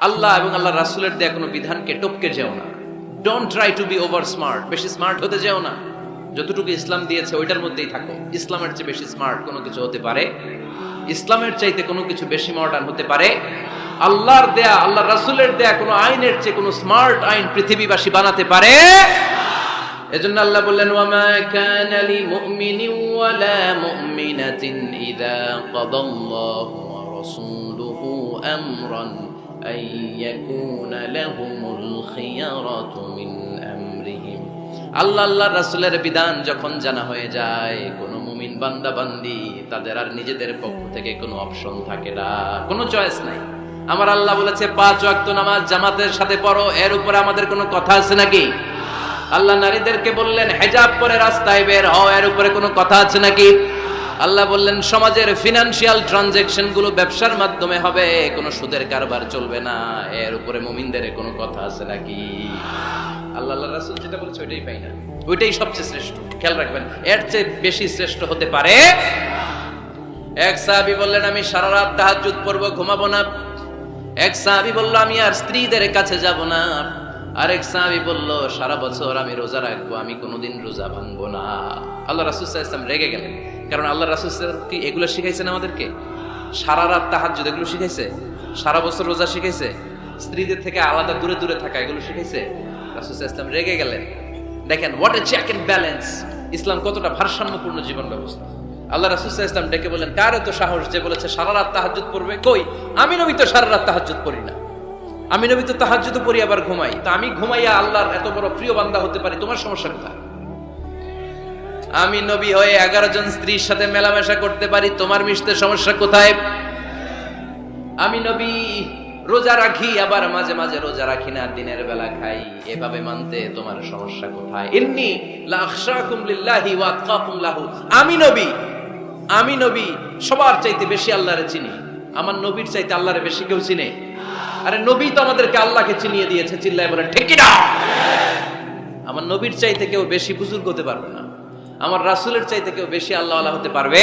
আল্লাহ এবং আল্লাহ রাসূলের দেয়া কোনো বিধানকে টপকে যেও না। Don't try to be over smart, বেশি স্মার্ট হতে যেও না। যতটুকু ইসলাম দিয়েছে ওইটার মধ্যেই থাকো। ইসলামের চেয়ে বেশি স্মার্ট কোনো কিছু হতে পারে? ইসলামের চাইতে কোনো কিছু বেশি মডার্ন হতে পারে? আল্লাহর দেয়া, আল্লাহ রাসূলের দেয়া কোনো আইনের চেয়ে কোনো স্মার্ট আইন পৃথিবীবাসী বানাতে পারে? এজন্য আল্লাহ বললেন, ওয়ামা কানা লিমুমিনিন ওয়ালা মুমিনাতিন ইযা কাদাল্লাহু ওয়া রাসূলুহু আমরান আন ইয়াকুনা লাহুমুল খিয়ারাতু মিন আমরিহিম। আল্লাহ আল্লাহর রাসূলের বিধান যখন জানা হয়ে যায়, কোন মুমিন বান্দা বান্দি তাদের আর নিজেদের পক্ষ থেকে কোনো অপশন থাকে না, কোনো চয়েস নাই। আমার আল্লাহ বলেছে 5 ওয়াক্ত নামাজ জামাতের সাথে পড়ো, এর উপরে আমাদের কোনো কথা আছে নাকি? আল্লাহ নারীদেরকে বললেন হিজাব পরে রাস্তায় বের হও, এর উপরে কোনো কথা আছে নাকি? আল্লাহ বললেন সমাজের ফিনান্সিয়াল ট্রানজাকশন গুলো ব্যবসার মাধ্যমে হবে, কোনো সুদের কারবার চলবে না, এর উপরে মুমিনদের কোনো কথা আছে নাকি? আল্লাহ আল্লাহ রাসূল যেটা বলেছে ওইটাই ফাইনাল, ওইটাই সবচেয়ে শ্রেষ্ঠ। খেয়াল রাখবেন, এর চেয়ে বেশি শ্রেষ্ঠ হতে পারে? এক সাহাবী বললেন আমি সারা রাত তাহাজ্জুদ পড়ব, ঘুমাবো না। এক সাহাবী বলল আমি আর স্ত্রীদের কাছে যাব না। আরেক সাহাবী বলল সারা বছর আমি রোজা রাখবো, আমি কোনোদিন রোজা ভাঙবো না। আল্লাহ রাসূল সাল্লাল্লাহু আলাইহি ওয়াসাল্লাম রেগে গেলেন, কারণ আল্লাহ রাসূল সাল্লাল্লাহু কি এগুলো শিখাইছেন আমাদেরকে? সারা রাত তাহাজ্জুদ এগুলো শিখাইছে? সারা বছর রোজা শিখাইছে? স্ত্রীদের থেকে আলাদা দূরে দূরে থাকা এগুলো শিখাইছে? রাসূল সাল্লাল্লাহু আলাইহি ওয়াসাল্লাম রেগে গেলেন। দেখেন what a check and balance, ইসলাম কতটা ভারসাম্যপূর্ণ জীবন ব্যবস্থা। আল্লাহ রাসূল সাল্লাল্লাহু আলাইহি ওয়াসাল্লাম ডেকে বলেন, কার এত সাহস যে বলেছে সারা রাত তাহাজ্জুদ পড়বে? কই, আমি নবী তো সারা রাত তাহাজ্জুদ পড়ি না, আমি নবী তো তাহাজ্জুদ পড়ি আবার ঘুমাই, তা আমি ঘুমাইয়া আল্লাহর এত বড় প্রিয় বান্দা হতে পারি, তোমার সমস্যা কোথায়? আমি নবী হয়ে 11 জন স্ত্রীর সাথে মেলামেশা করতে পারি, তোমার মিশতে সমস্যা কোথায়? আমি নবী রোজা রাখি, আবার মাঝে মাঝে রোজা রাখি না, দিনের বেলা খাই, এভাবে মানতে তোমার সমস্যা কোথায়? ইন্নী লা আখশাকুম লিল্লাহি ওয়া আতকাকুম লাহু। আমি নবী সবার চাইতে বেশি আল্লাহরে চিনি, আমার নবীর চাইতে আল্লাহরে বেশি কেউ চিনে? আরে নবী তো আমাদেরকে আল্লাহকে চিনিয়ে দিয়েছে, চিল্লায় বলেন ঠিক কি না? আমার নবীর চাইতে কেউ বেশি বুজুর্গ হতে পারবে না, আমার রাসূলের চাইতে কেউ বেশি আল্লাহওয়ালা হতে পারবে?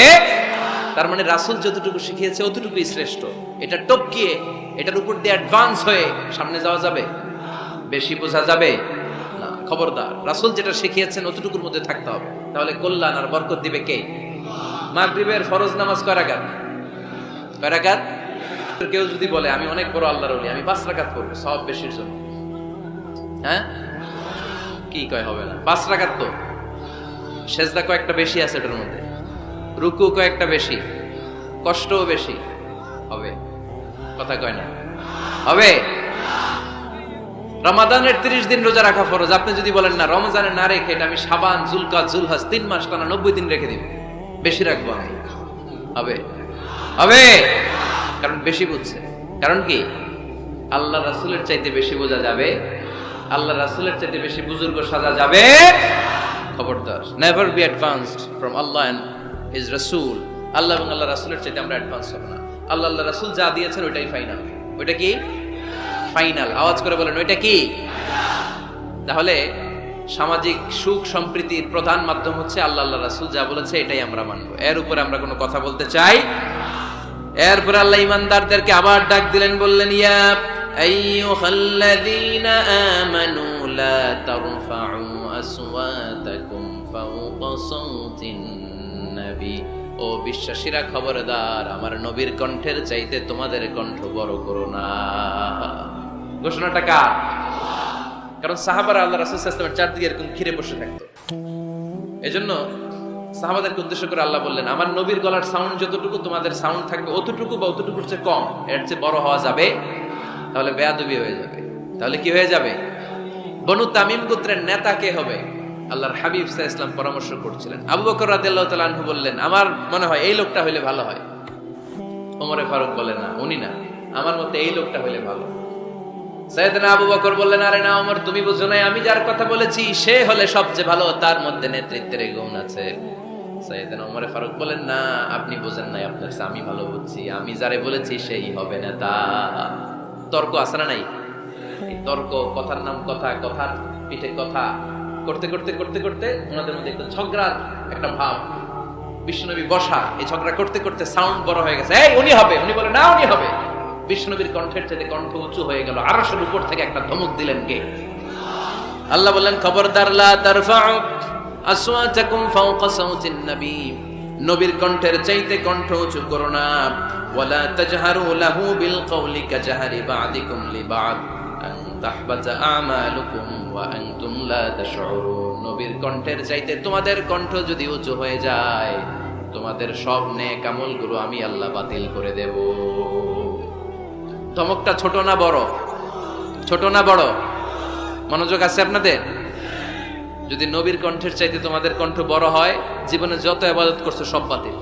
তার মানে রাসূল যতটুকু শিখিয়েছে অতটুকুই শ্রেষ্ঠ। এটা টপকিয়ে এটার উপর দিয়ে অ্যাডভান্স হয়ে সামনে যাওয়া যাবে? বেশি বোঝা যাবে না। খবরদার, রাসূল যেটা শিখিয়েছেন অতটুকুর মধ্যে থাকতে হবে, তাহলে কল্যাণ আর বরকত দিবে কে? মাগরিবের ফরজ নামাজ কয় রাকাত? কয় রাকাত? কেউ যদি বলে আমি অনেক বড় আল্লাহর ওলি, আমি 5 রাকাত করব সওয়াব বেশির জন্য, হ্যাঁ কি কয় হবে না? 5 রাকাত তো সেজদা কয়েকটা বেশি আছে এটার মধ্যে, রুকু কয়েকটা বেশি, কষ্টও বেশি, হবে? কথা কয় না হবে? রমাদানের 30 দিন রোজা রাখা ফরজ, আপনি যদি বলেন না রমজানে না রেখে এটা আমি শাবান জুলকাদ জুলহজ 3 মাস টানা 90 দিন রেখে দিব, বেশি রাখবো আমি, হবে? হবে? কারণ বেশি বুঝছে। কারণ কি? আল্লাহ রাসূলের চাইতে বেশি বোঝা যাবে, আল্লাহ রাসূলের চাইতে বেশি বুজুর্গ সাজা যাবে? খবরদার, নেভার বি অ্যাডভান্সড ফ্রম আল্লাহ এন্ড হিজ রাসূল। আল্লাহ এবং আল্লাহ রাসূলের চাইতে আমরা অ্যাডভান্স হব না। আল্লাহ আল্লাহ রাসূল যা দিয়েছেন ওইটাই ফাইনাল। ওইটা কি ফাইনাল? আওয়াজ করে বলেন ওইটা কি? তাহলে সামাজিক সুখ সম্প্রীতির প্রধান মাধ্যম হচ্ছে আল্লাহ আল্লাহ রাসূল যা বলেছে এটাই আমরা মানব, এর উপরে আমরা কোনো কথা বলতে চাই? এরপর আল্লাহ ঈমানদারদেরকে আবার ডাক দিলেন, বললেন ইয়া আইয়ুহাল্লাযীনা আমানু লা তারফাউ আসওয়াতাকুম ফাওকা সাওতিন নবী। ও বিশ্বাসীরা খবরদার, আমার নবীর কণ্ঠের চাইতে তোমাদের কণ্ঠ বড় করো না। ঘোষণাটা কার? কারণ সাহাবারা আল্লাহ রাসূল সাল্লাল্লাহু আলাইহি ওয়াসাল্লামের চারদিকে এরকম ঘিরে বসে থাকতো। এজন্য সাহাবাদেরকে উদ্দেশ্য করে আল্লাহ বললেন আমার নবীর গলার সাউন্ড যতটুকু তোমাদের সাউন্ড থাকবে অতটুকু বা অতটুকুর চেয়ে কম, এর চেয়ে বড় হওয়া যাবে? তাহলে বেয়াদবি হয়ে যাবে। তাহলে কি হয়ে যাবে? বনু তামিম গোত্রের নেতা কে হবে? আল্লাহর হাবিব সাল্লাল্লাহু আলাইহি ওয়াসাল্লাম পরামর্শ করছিলেন। আবু বকর রাদিয়াল্লাহু তাআলা আনহু বললেন আমার মনে হয় এই লোকটা হইলে ভালো হয়। ওমরে ফারুক বলেন না, উনি না, আমার মতে এই লোকটা হইলে ভালো। সাইয়েদনা আবু বকর বললেন আরে না ওমর, তুমি বুঝো না, আমি যার কথা বলেছি সে হলে সবচেয়ে ভালো, তার মধ্যে নেতৃত্বের গুণ আছে। সাইয়েদনা ওমরে ফারুক বলেন না, আপনি বুঝেন নাই, আপনার চেয়ে আমি ভালো বুঝছি, আমি যারে বলেছি সেই হবে নেতা। তর্ক আছে না নাই? এই তর্ক, কথার নাম কথা, কথার পিঠে কথা করতে করতে করতে করতে ওনাদের মধ্যে একটা ঝগড়ার একটা ভাব, বিশ্বনবী বসা, এই ঝগড়া করতে করতে সাউন্ড বড় হয়ে গেছে, এই উনি হবে, উনি বলে না উনি হবে, বিশ্বনবীর কণ্ঠের চাইতে কণ্ঠ উঁচু হয়ে গেল, আরশের উপর থেকে একটা ধমক দিলেন কে? আল্লাহ বললেন, খবরদার লা তারফাউ আসওয়াতাকুম ফাওকা সাউতিন নবী, নবীর কণ্ঠের চাইতে কণ্ঠ উঁচু করো না। ওয়ালা তাজহারু লাহু বিল কওলি কাজহারি বা'দিকুম লিবা'দ আন তাহবাতা আমালুকুম ওয়া আনতুম লা তাশউরুন। নবীর কণ্ঠের চাইতে তোমাদের কণ্ঠ যদি উঁচু হয়ে যায়, তোমাদের সব নেক আমলগুলো আমি আল্লাহ বাতিল করে দেব। ধমকটা ছোট না বড়? ছোট না বড়? মনোযোগ আছে আপনাদের? যদি নবীর কণ্ঠের চাইতে তোমাদের কণ্ঠ বড় হয়, জীবনে যত ইবাদত করছো সব বাতিল।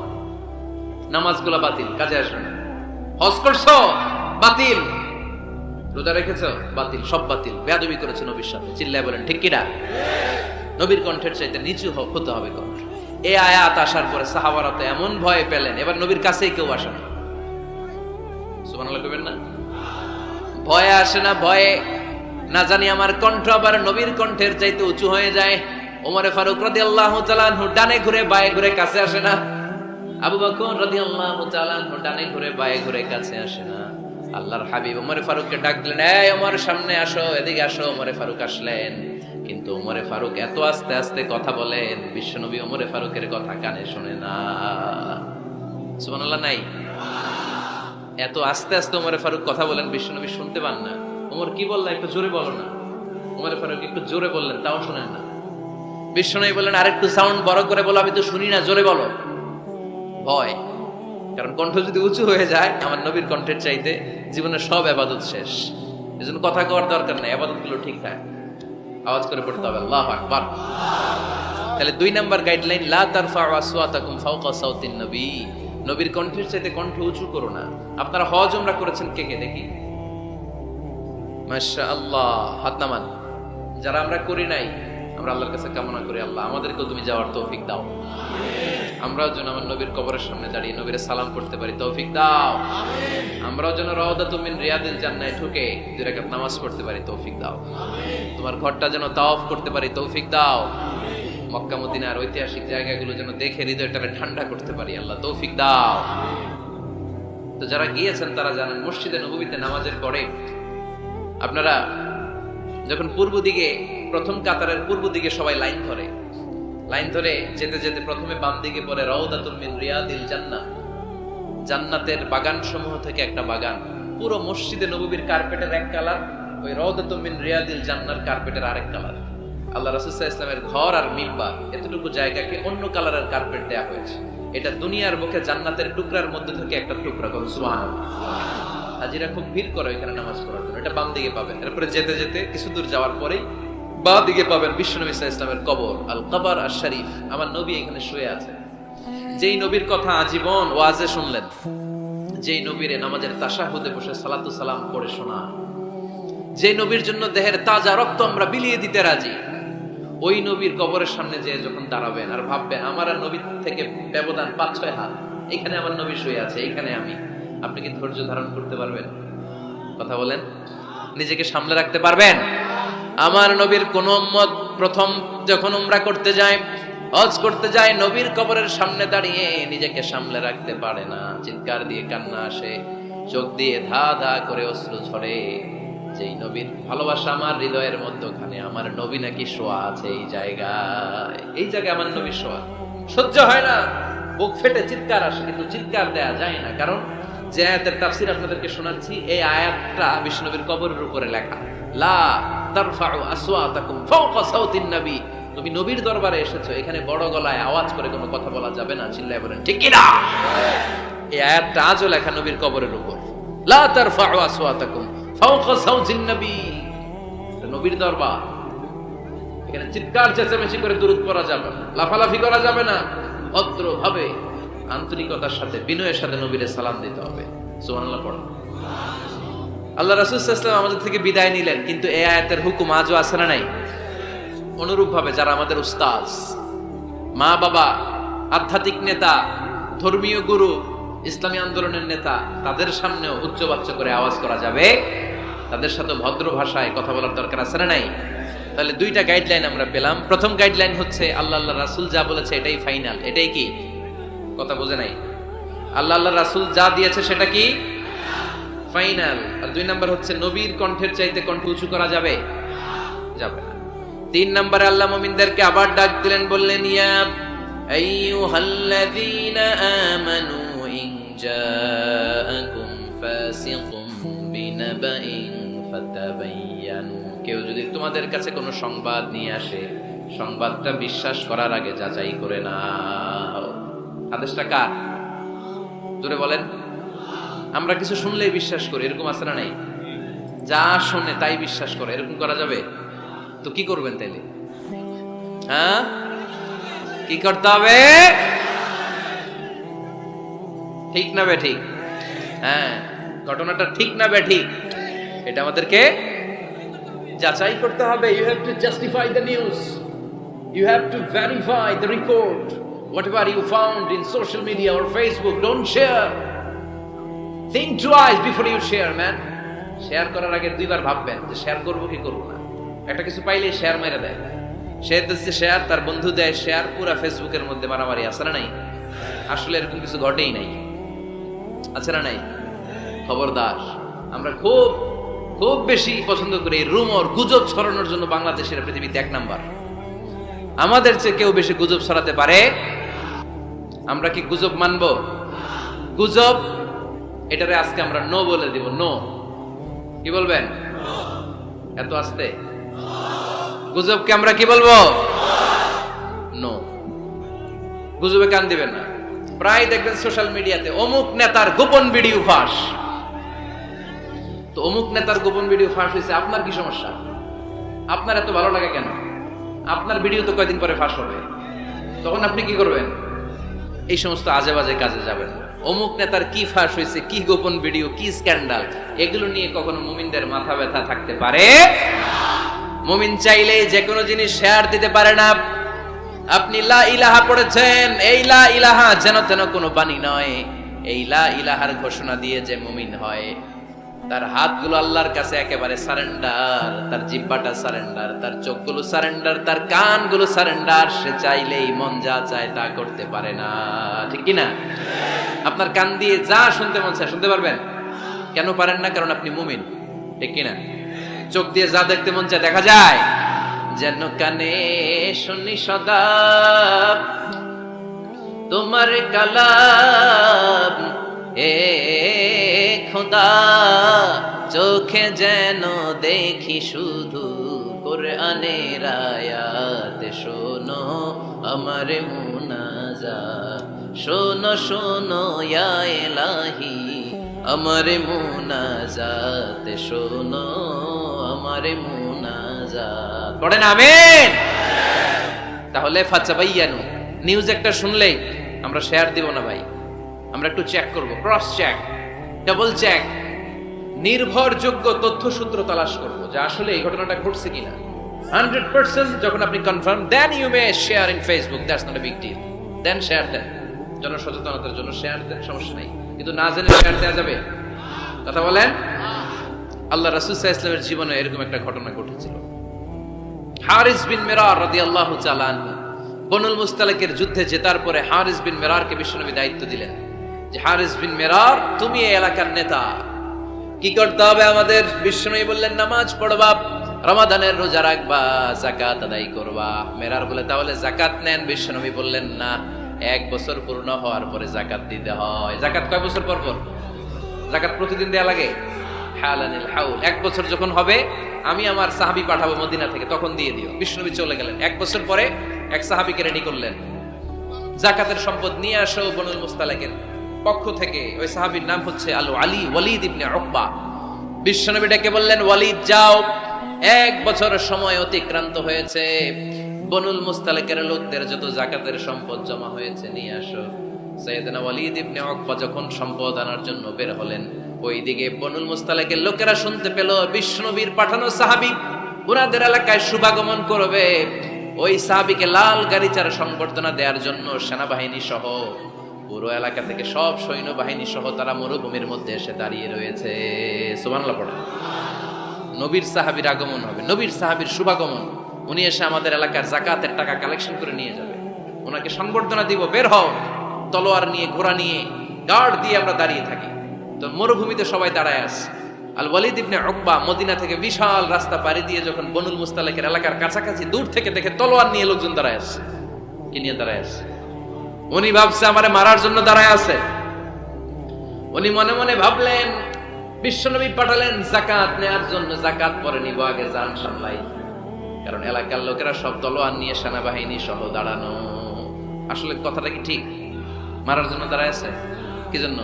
নামাজগুলো বাতিল, কাজে আসবে না। হজ করছো বাতিল, রোজা রেখেছো বাতিল, সব বাতিল। বেয়াদবি করেছো নবীর সাথে, চিল্লায় বলেন ঠিক কিনা? নবীর কণ্ঠের চাইতে নিচু হতে হবে কণ্ঠ। এই আয়াত আসার পরে সাহাবারা তো এমন ভয় পেলেন, এবার নবীর কাছেই কেউ আসে না। সুবহানাল্লাহ কইবেন না? ভয়ে আসে না, ভয়ে না জানি আমার কণ্ঠ আবার নবীর কণ্ঠের চাইতে উঁচু হয়ে যায়। ওমরে ফারুক রাদিয়াল্লাহু তাআলা আনহু ডানে ঘুরে বায়ে ঘুরে কাছে আসে না। আবু বকর রাদিয়াল্লাহু তাআলা আনহু ডানে ঘুরে বায়ে ঘুরে কাছে আসে না। আল্লাহর হাবিব ওমরে ফারুককে ডাকলেন, এই ওমর সামনে আসো, এদিকে আসো। ওমরে ফারুক আসলেন, কিন্তু ওমরে ফারুক এত আস্তে আস্তে কথা বলেন, বিশ্বনবী ওমরে ফারুকের কথা কানে শোনে না। সুবহানাল্লাহ নাই? এত আস্তে আস্তে ওমরে ফারুক কথা বলেন, বিশ্বনবী শুনতে পান না। ওমর কি বললা, একটু জোরে বলো না। ওমরে ফারুক একটু জোরে বললেন, তাও শুনেন না। বিশ্বনবী বললেন, আরেকটু সাউন্ড বড় করে বলো, আমি তো শুনি না, জোরে বলো। ভয়, কারণ কণ্ঠ যদি উঁচু হয়ে যায় আমার নবীর কণ্ঠের চাইতে, জীবনের সব ইবাদত শেষ। এজন্য কথা কওয়ার দরকার নেই, ইবাদতগুলো ঠিক থাকে, আওয়াজ করে পড়তে হবে আল্লাহু আকবার। তাহলে 2 নাম্বার গাইডলাইন, লা তারফাউ আসওয়াতাকুম ফাওকা সাউতিন নবী, নবীর কণ্ঠের চাইতে কণ্ঠ উঁচু করো না। আপনারা হজ উমরা করেছেন কে কে দেখি? মাশাআল্লাহ, হাত নামান। যারা আমরা করি নাই, আমরা আল্লাহর কাছে কামনা করি, আল্লাহ আমাদেরকেও তুমি যাওয়ার তৌফিক দাও। আমরাও যেন আমার নবীর কবরের সামনে দাঁড়িয়ে নবীর সালাম করতে পারি, তৌফিক দাও। আমরাও যেন রাউদাতুম মিন রিয়াদিল জান্নাহে ঢুকে 2 রাকাত নামাজ পড়তে পারি, তৌফিক দাও। তোমার ঘরটা যেন তাওয়াফ করতে পারি, তৌফিক দাও। মক্কা মদিনার ঐতিহাসিক জায়গাগুলো যেন দেখে হৃদয়টাকে ঠান্ডা করতে পারি, আল্লাহ তৌফিক দাও। তো যারা গিয়েছেন তারা জানেন, মসজিদে নববীতে নামাজের পরে আপনারা যখন পূর্ব দিকে, প্রথম কাতারের পূর্ব দিকে সবাই লাইন ধরে যেতে যেতে প্রথমে বাম দিকে পড়ে রাউদাতুম মিন রিয়াদিল জান্নাহ, জান্নাতের বাগান সমূহ থেকে একটা বাগান। পুরো মসজিদে নববীর কার্পেটের এক কালার, ওই রাউদাতুম মিন রিয়াদিল জান্নাহর কার্পেটের আরেক কালার। আল্লাহ রাসূল সাল্লাল্লাহু আলাইহি ওয়াসাল্লামের ঘর আর মিম্বার এতটুকু জায়গাকে অন্য কালারের কার্পেট দেয়া হয়েছে। এটা দুনিয়ার মুখে জান্নাতের টুকরার মধ্যে থেকে একটা টুকরা। সুবহানাল্লাহ। হাজিরা খুব ভিড় করে এখানে নামাজ পড়ার জন্য। এটা বাম দিকে পাবেন। এরপরে যেতে যেতে কিছু দূর যাওয়ার পরেই বাঁ দিকে পাবেন বিশ্বনবী সাল্লাল্লাহু আলাইহি ওয়াসাল্লামের কবর, আল কবর আশ শরীফ। আমার নবী এখানে শুয়ে আছেন। যেই নবীর কথা আজীবন ওয়াজে শুনলেন, যেই নবীর নামাজের তাশাহুদে বসে সালাতু সালাম পড়ে শোনা, যে নবীর জন্য দেহের তাজা রক্ত আমরা বিলিয়ে দিতে রাজি, ওই নবীর কবরের সামনে যে যখন দাঁড়াবেন আর ভাববেন আমার আর নবীর থেকে ব্যবধান 5-6 হাত, এখানে আমার নবী শুয়ে আছে, এখানে আমি, আপনি কি ধৈর্য ধারণ করতে পারবেন? কথা বলেন, নিজেকে সামলে রাখতে পারবেন? আমার নবীর কোন উম্মত প্রথম যখন উমরা করতে যায়, হজ করতে যায়, নবীর কবরের সামনে দাঁড়িয়ে নিজেকে সামলে রাখতে পারে না, চিৎকার দিয়ে কান্না আসে, চোখ দিয়ে ধা ধা করে অশ্রু ঝরে। যেই নবীর ভালোবাসা আমার হৃদয়ের মধ্যখানে, আমার নবী নাকি শোয়া আছে এই জায়গায় আমার নবী শোয়া, সহ্য হয় না, বুক ফেটে চিৎকার আসে, কিন্তু চিৎকার দেয়া যায় না। কারণ যে আয়াতের তাফসীর আপনাদেরকে শোনাচ্ছি, এই আয়াতটা বিশ্বনবীর কবরের উপরে লেখা, লা তারফাউ আসওয়াতাকুম ফাওকা সাউতিন নবী। তুমি নবীর দরবারে এসেছো, এখানে বড় গলায় আওয়াজ করে কোনো কথা বলা যাবে না, চিল্লায় বলেন ঠিক কি না? এই আয়াতটা আজও লেখা নবীর কবরের উপর, লা তারফাউ আসওয়াতাকুম ফাওকা সাউতিন নবী। নবীর দরবার, এখানে চিৎকার চেঁচামেচি করে দুরূদ পড়া যাবে না, লাফালাফি করা যাবে না, ভদ্রভাবে আন্তরিকতার সাথে বিনয়ের সাথে নবীরে সালাম দিতে হবে। সুবহানাল্লাহ পড়ো। আল্লাহ রাসূল সাল্লাল্লাহু আলাইহি ওয়াসাল্লাম আমাদের থেকে বিদায় নিলেন, কিন্তু এই আয়াতের হুকুম আজও আছে না নাই? অনুরূপ ভাবে যারা আমাদের উস্তাদ, মা বাবা, আধ্যাত্মিক নেতা, ধর্মীয় গুরু, ইসলামী আন্দোলনের নেতা, তাদের সামনেও উচ্চবাচ্য করে আওয়াজ করা যাবে, তাদের সাথে ভদ্র ভাষায় কথা বলার দরকার আছে না নাই? তাহলে 2টা গাইডলাইন আমরা পেলাম। প্রথম গাইডলাইন হচ্ছে আল্লাহ রাসূল যা বলেছে এটাই ফাইনাল। এটাই কি? কথা বোঝে নাই? আল্লাহ রাসূল যা দিয়েছে সেটা কি ফাইনাল। আর 2 নাম্বার হচ্ছে নবীর কণ্ঠের চাইতে কণ্ঠ উঁচু করা যাবে? যাবে না। 3 নম্বরে আল্লাহ মুমিনদেরকে আবার ডাক দিলেন, বললেন ইয়া আইয়ুহাল্লাযীনা আমানু ইন জাআকুম ফাসিকুম বিনাবাইন ফাতাবায়ানু। কেউ যদি তোমাদের কাছে কোনো সংবাদ নিয়ে আসে, সংবাদটা বিশ্বাস করার আগে যাচাই করে নাও। আদেশটা কার? জোরে বলেন। আমরা কিছু শুনলেই বিশ্বাস করি, এরকম আছে না নাই? যা শুনে তাই বিশ্বাস করে, এরকম করা যাবে? তো কি করবেন তাইলে? হ্যাঁ, কি করতে হবে? ঠিক না বে ঠিক? হ্যাঁ, ঘটনাটা ঠিক না বে ঠিক, এটা আমাদেরকে যাচাই করতে হবে। You have to justify the news, you have to verify the report, whatever you found in social media or Facebook, don't share. Think twice before you share, man. Share করার আগে 2 বার ভাববেন যে শেয়ার করব কি করব না। একটা কিছু পাইলে শেয়ার মেরে দেয়, সে দিচ্ছে শেয়ার, তার বন্ধু দেয় শেয়ার, পুরো ফেসবুকের মধ্যে মারামারি আছে না নাই? আসলে এরকম কিছু ঘটেই নাই, আছে না নাই? খবরদার। আমরা খুব খুব বেশি পছন্দ করি রুমর, গুজব ছড়ানোর জন্য বাংলাদেশের পৃথিবীতে 1 নাম্বার। আমাদের চেয়ে কেউ বেশি গুজব ছড়াতে পারে? আমরা কি গুজব মানবো? গুজব এটারে আজকে আমরা নো বলে দিব। নো। কি বলবেন? এত আস্তে? গুজবকে আমরা কি বলবো? নো। গুজবে কান দিবেন না। প্রায় দেখবেন সোশ্যাল মিডিয়াতে অমুক নেতার গোপন ভিডিও ফাঁস। তো অমুক নেতার গোপন ভিডিও ফাঁস হয়েছে, আপনার কি সমস্যা? আপনার এত ভালো লাগে কেন? আপনার ভিডিও তো কয়েকদিন পরে ফাঁস হবে, তখন আপনি কি করবেন? এই সমস্ত আজে বাজে কাজে যাবেন না। অমুক নেতার কি ফাঁস হয়েছে, কি গোপন ভিডিও, কি স্ক্যান্ডাল, এগুলো নিয়ে কখনো মুমিনদের মাথা ব্যথা থাকতে পারে? মুমিন চাইলেই যে কোনো জিনিস শেয়ার দিতে পারে না। আপনি লা ইলাহা পড়েছেন, এই লা ইলাহা যেন তেন কোনো বাণী নয়। এই লা ইলাহার ঘোষণা দিয়ে যে মুমিন হয়, তার হাতগুলো আল্লাহর কাছে একেবারে সারেন্ডার, তার জিহ্বাটা সারেন্ডার, তার চোখগুলো সারেন্ডার, তার কানগুলো সারেন্ডার। সে চাইলেই মন যা চায় তা করতে পারে না, ঠিক কি না? আপনার কান দিয়ে যা শুনতে মন চায় শুনতে পারবেন? কেন পারেন না? কারণ আপনি মুমিন, ঠিক কি না? চোখ দিয়ে যা দেখতে মন চায় দেখা যায়। যেন কানে শুনি সদা তোমার কালাম, এ খোদা চোখে যেন দেখি শুধু কোরআনের আয়াত। শোনো আমার মুনাজাত, শোনো শোনো ইয়া ইলাহি আমার মুনাজাত, শোনো আমার মুনাজাত। পড়েন আমিন। তাহলে ফাতাবায়ানু, নিউজ একটা শুনলেই আমরা শেয়ার দিব না ভাই, আমরা একটু চেক করব, ক্রস চেক, ডাবল চেক, নির্ভরযোগ্য তথ্যসূত্র তালাশ করব যে আসলে এই ঘটনাটা ঘটছে কিনা। 100% যখন আপনি confirm, then you may share in Facebook, that's not a big deal. দেন শেয়ার দেন, জনসচেতনতার জন্য শেয়ার দেন, সমস্যা নাই। কিন্তু না জেনে শেয়ার দেওয়া যাবে? কথা বলেন। আল্লাহ রাসূল সাল্লাল্লাহু আলাইহি ওয়াসাল্লামের জীবনে এরকম একটা ঘটনা ঘটেছিল। হারিস বিন মিরার রাদিয়াল্লাহু তাআলা আনহু বনুল মুস্তালিকের যুদ্ধে জেতার পরে হারিস বিন মিরারকে বিশ্বনবী দায়িত্ব দিলেন যে হারিস বিন মিরার, তুমি এই এলাকার নেতা, কি করতে হবে আমাদের? বিশ্বনবী বললেন নামাজ পড়বা, রমাদানের রোজা রাখবা, যাকাত আদায় করবা। মিরার বলে তাহলে যাকাত নেন। বিশ্বনবী বললেন না, 1 বছর পূর্ণ হওয়ার পরে যাকাত দিতে হয়। যাকাত কয় বছর পর পর? যাকাত প্রতিদিন দেয়া লাগে। হালানিল হাউল, 1 বছর যখন হবে আমি আমার সাহাবী পাঠাবো মদিনা থেকে, তখন দিয়ে দিও। বিশ্বনবী চলে গেলেন। 1 বছর পরে এক সাহাবীকে রেডি করলেন, যাকাতের সম্পদ নিয়ে আসো বনুল মুস্তালিকের পক্ষ থেকে। ওই সাহাবীর নাম হচ্ছে ওয়ালিদ ইবনে উকবা। বিশ্বনবী ডেকে বললেন, ওয়ালিদ যাও, 1 বছরের সময় অতিক্রান্ত হয়েছে, বনুল মুস্তালিকের লোকদের যত যাকাতের সম্পদ জমা হয়েছে নিয়ে আসো। সাইয়েদনা ওয়ালিদ ইবনে উকবা যখন সম্পদ আনার জন্য বের হলেন, ওইদিকে বনুল মুস্তালিকের লোকেরা শুনতে পেল বিশ্বনবীর পাঠানো সাহাবী উনাদের এলাকায় শুভাগমন করবে। ওই সাহাবীকে লাল গাড়ি চারা সংবর্ধনা দেওয়ার জন্য সেনাবাহিনী সহ পুরো এলাকা থেকে সব সৈন্যবাহিনী সহ তারা মরুভূমির মধ্যে এসে দাঁড়িয়ে রয়েছে। সুবহানাল্লাহ পড়া। নবীর সাহাবীর আগমন হবে, নবীর সাহাবীর শুভাগমন। উনি এসে আমাদের এলাকার যাকাতের টাকা কালেকশন করে নিয়ে যাবে, ওনাকে সংবর্ধনা দিব, বের হও। তলোয়ার নিয়ে, ঘোড়া নিয়ে, গার্ড দিয়ে আমরা দাঁড়িয়ে থাকি। তো মরুভূমিতে সবাই দাঁড়ায় আছে। আল ওয়ালিদ ইবনে উকবা মদিনা থেকে বিশাল রাস্তা পাড়ি দিয়ে যখন বনুল মুস্তালিকের এলাকার কাছাকাছি দূর থেকে দেখে তলোয়ার নিয়ে লোকজন দাঁড়ায় আছে। কি নিয়ে দাঁড়ায় আছে? উনি ভাবছে আমারে মারার জন্য দাঁড়ায় আছে। উনি মনে মনে ভাবলেন বিশ্বনবী পাঠালেন যাকাত নেয়ার জন্য, যাকাত পরে নিব, আগে জান সামলাই। কারণ এলাকার লোকেরা সব তলোয়ার নিয়ে সেনাবাহিনী সহ দাঁড়ানো। আসলে কথাটা কি ঠিক? মারার জন্য দাঁড়ায় আছে কি জন্য?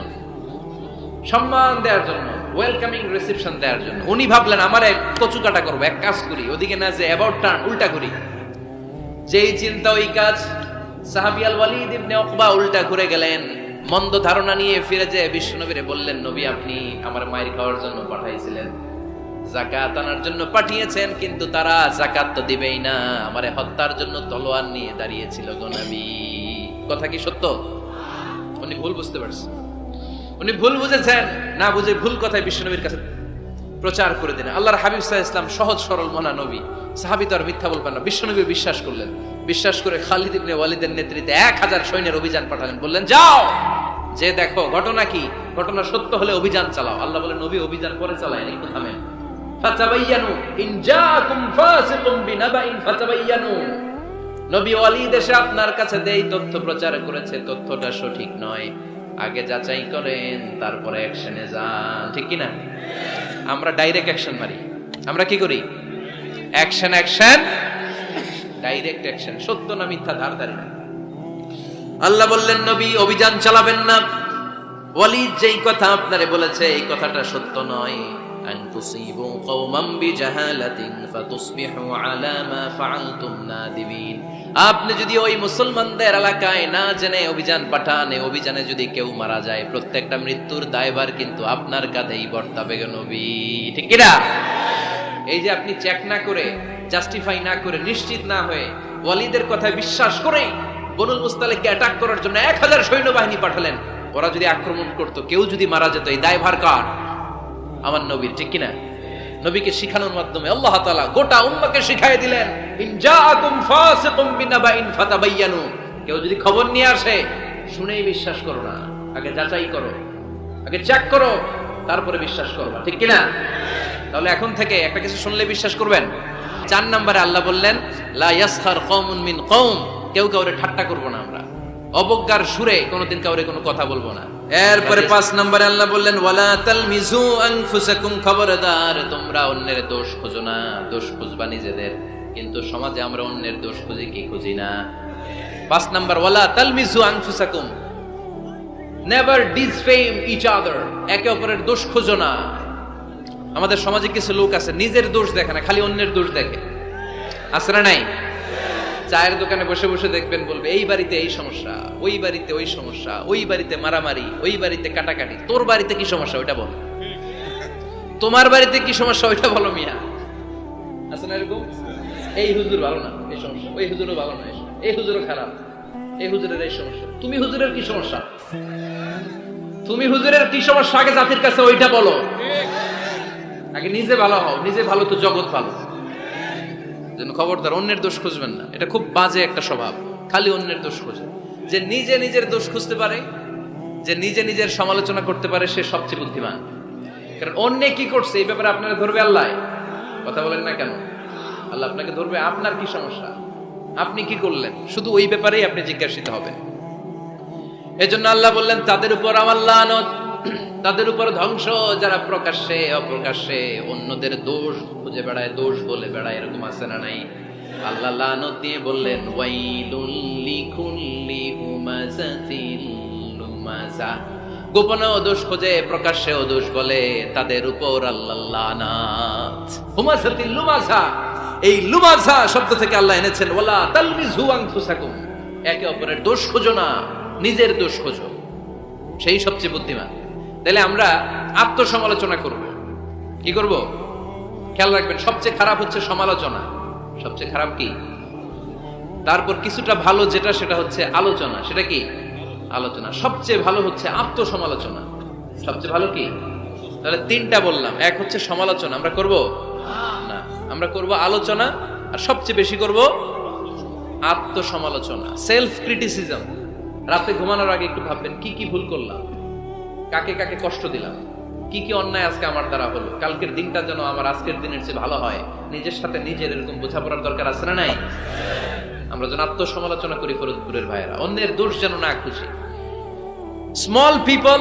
সম্মান দেওয়ার জন্য, ওয়েলকামিং রিসেপশন দেওয়ার জন্য। উনি ভাবলেন আমারে কচু কাটা করবো, এক কাজ করি, ওদিকে না যে অ্যাবাউট টার্ন উল্টা করি। যেই চিন্তা ওই কাজ। সাহাবী আল ওয়ালিদ ইবনে উকবা উল্টা ঘুরে গেলেন, মন্দ ধারণা নিয়ে ফিরে যেয়ে বিশ্বনবীরে বললেন, নবী আপনি আমার মায়ের খাওয়ার জন্য পাঠাইছিলেন, যাকাত আনার জন্য পাঠিয়েছেন, কিন্তু তারা যাকাত তো দিবেই না, আমারে হত্যার জন্য তলোয়ার নিয়ে দাঁড়িয়েছিল গো নবী। কথা কি সত্য? উনি ভুল বুঝতে পারছেন। উনি ভুল বুঝেছেন, না বুঝে ভুল কথায় বিশ্বনবীর কাছে প্রচার করে দিলেন। আল্লাহর হাবিব সাল্লাল্লাহু আলাইহি ওয়াসাল্লাম সহজ সরল মনা নবী, সাহাবী তো আর মিথ্যা বলবেন না। বিশ্বনবী বিশ্বাস করলেন। বিশ্বাস করে খালিদ ইবনে ওয়ালিদের নেতৃত্বে 1000 সৈন্যের অভিযান পাঠালেন। বললেন যাও, যে দেখো ঘটনা কি, ঘটনা সত্য হলে অভিযান চালাও। আল্লাহ বলেন নবী অভিযান করে চালায়, একটু থামেন। ফাতাবায়ানু ইন জাআকুম ফাসিকুম বিনাবাইন ফাতাবায়ানু। নবী ওয়ালিদ এসে আপনার কাছে দেই তথ্য প্রচার করেছে, তথ্যটা সঠিক নয়, আগে যাচাই করেন, তারপরে অ্যাকশনে যান। ঠিক কি না? আমরা ডাইরেক্ট অ্যাকশন মারি। আমরা কি করি? Action action, direct action. সত্য না মিথ্যা ধার ধারি না। আল্লাহ বললেন নবী অভিযান চালাবেন না। ওয়ালিদ যেই কথা আপনারে বলেছে এই কথাটা সত্য নয়। আন তুসিবু কওমান বিজাহালাতিন ফাতুসবিহু আলা মা ফাআলতুম নাদিমিন। আপনি যদি ওই মুসলমানদের এলাকায় না জেনে অভিযান পাঠান, এই অভিযানে যদি কেউ মারা যায়, প্রত্যেকটা মৃত্যুর দায়ভার কিন্তু আপনার কাঁধেই বর্তাবে গো নবী। ঠিক কি না? এই যে আপনি চেক না করে, জাস্টিফাই না করে, নিশ্চিত না হয়ে, ওয়ালিদের কথায় বিশ্বাস করে বনুল মুস্তালিককে অ্যাটাক করার জন্য 1000 সৈন্যবাহিনী পাঠালেন। ওরা যদি আক্রমণ করতো, কেউ যদি মারা যেত, এই দায়ভার কার? আমার নবীর। ঠিক কিনা? নবীকে শিখানোর মাধ্যমে আল্লাহ তাআলা গোটা উম্মাহকে শিখাই দিলেন, ইন জাআকুম ফাসিকুম বিনাবাইন ফাতাবায়ানু। কেউ যদি খবর নিয়ে আসে, শুনেই বিশ্বাস করো না, আগে যাচাই করো, আগে চেক করো, তারপরে বিশ্বাস করবা। ঠিক কিনা? তাহলে এখন থেকে একটা কিছু শুনলে বিশ্বাস করবেন। 4 নম্বরে আল্লাহ বললেন লা ইয়াসখার কওমুন মিন কওম। কেউ কাউরে ঠাট্টা করব না আমরা, অবজ্ঞার সুরে কোনোদিন কাউরে কোনো কথা বলবো না। এরপরে 5 নম্বরে আল্লাহ বললেন ওয়ালা তালমিজু আনফুসাকুম। খবরদার তোমরা অন্যের দোষ খোঁজো না, দোষ খুঁজবা নিজেদের। কিন্তু সমাজে আমরা অন্যের দোষ খুঁজি কি খুঁজি না? 5 নাম্বার ওয়ালা তালমিজু আনফুসাকুম, নেভার ডিসফেম ইচ আদার। একে অপরের দোষ খোঁজো না। আমাদের সমাজে কিছু লোক আছে নিজের দোষ দেখে না, খালি অন্যের দোষ দেখে। আছে না নাই? চায়ের দোকানে বসে বসে দেখবেন বলবে এই বাড়িতে এই সমস্যা, ওই বাড়িতে ওই সমস্যা, ওই বাড়িতে মারামারি, ওই বাড়িতে কাটাকাটি। তোর বাড়িতে কি সমস্যা ওইটা বল, তোমার বাড়িতে কি সমস্যা ওইটা বলো মিয়া। আছে না এরকম? এই হুজুর ভালো না, এই সমস্যা, ওই হুজুরও ভালো না, এই হুজুরও খারাপ, এই হুজুরের এই সমস্যা। তুমি হুজুরের কি সমস্যা? তুমি হুজুরের কি সমস্যা আগে জাতির কাছে ওইটা বলো। আগে নিজে ভালো হও, নিজে ভালো তো জগৎ ভালো। খবরদার অন্যের দোষ খুঁজবেন না, এটা খুব বাজে একটা স্বভাব। খালি অন্যের দোষ খোঁজে। যে নিজে নিজের দোষ খুঁজতে পারে, যে নিজে নিজের সমালোচনা করতে পারে, সে সবচেয়ে বুদ্ধিমান। কারণ অন্য কি করছে এই ব্যাপারে আপনারা ধরবে আল্লাহ। কথা বলেন না কেন? আল্লাহ আপনাকে ধরবে আপনার কি সমস্যা, আপনি কি করলেন, শুধু ওই ব্যাপারেই আপনি জিজ্ঞাসিত হবেন। এজন্য আল্লাহ বললেন তাদের উপর আমার লানত, তাদের উপর ধ্বংস, যারা প্রকাশ্যে অপ্রকাশ্যে অন্যদের দোষ খুঁজে বেড়ায়, দোষ বলে বেড়ায়। এরকম আছে না নাই? আল্লাহ লানত দিয়ে বললেন ওয়াইলুল লিকুল্লি হুমাযাতিল লুমাযা। গোপনেও দোষ খোঁজে, প্রকাশ্যেও দোষ বলে, তাদের উপর আল্লাহ লানাত। হুমাযাতিল লুমাযা, এই লুমাযা শব্দ থেকে আল্লাহ এনেছেন ওয়ালা তালমিজু আনফুসাকুম। একে অপরের দোষ খোঁজো না, নিজের দোষ খোঁজো, সেই সবচেয়ে বুদ্ধিমান। তাহলে আমরা আত্মসমালোচনা করব। কি করব? খেয়াল রাখবেন, সবচেয়ে খারাপ হচ্ছে সমালোচনা। সবচেয়ে খারাপ কি? তারপর কিছুটা ভালো যেটা, সেটা হচ্ছে আলোচনা। সেটা কি? আলোচনা। সবচেয়ে ভালো হচ্ছে আত্মসমালোচনা। সবচেয়ে ভালো কি? তাহলে 3টা বললাম। এক হচ্ছে সমালোচনা, আমরা করব না, আমরা করব আলোচনা। আর সবচেয়ে বেশি করব আত্মসমালোচনা, সেলফ ক্রিটিসিজম। রাতে ঘুমানোর আগে একটু ভাববেন কি কি ভুল করলাম, কাকে কাকে কষ্ট দিলাম, কি কি অন্যায় আজকে আমার দ্বারা হলো, কালকের দিনটা যেন আমার আজকের দিনের চেয়ে ভালো হয়, নিজের সাথে নিজের এরকম বোঝাপড়ার দরকার আছে না নাই? আমরা যেন আত্মসমালোচনা করি ফরিদপুরের ভাইয়েরা, অন্যের দোষ যেন না খুঁজি। Small people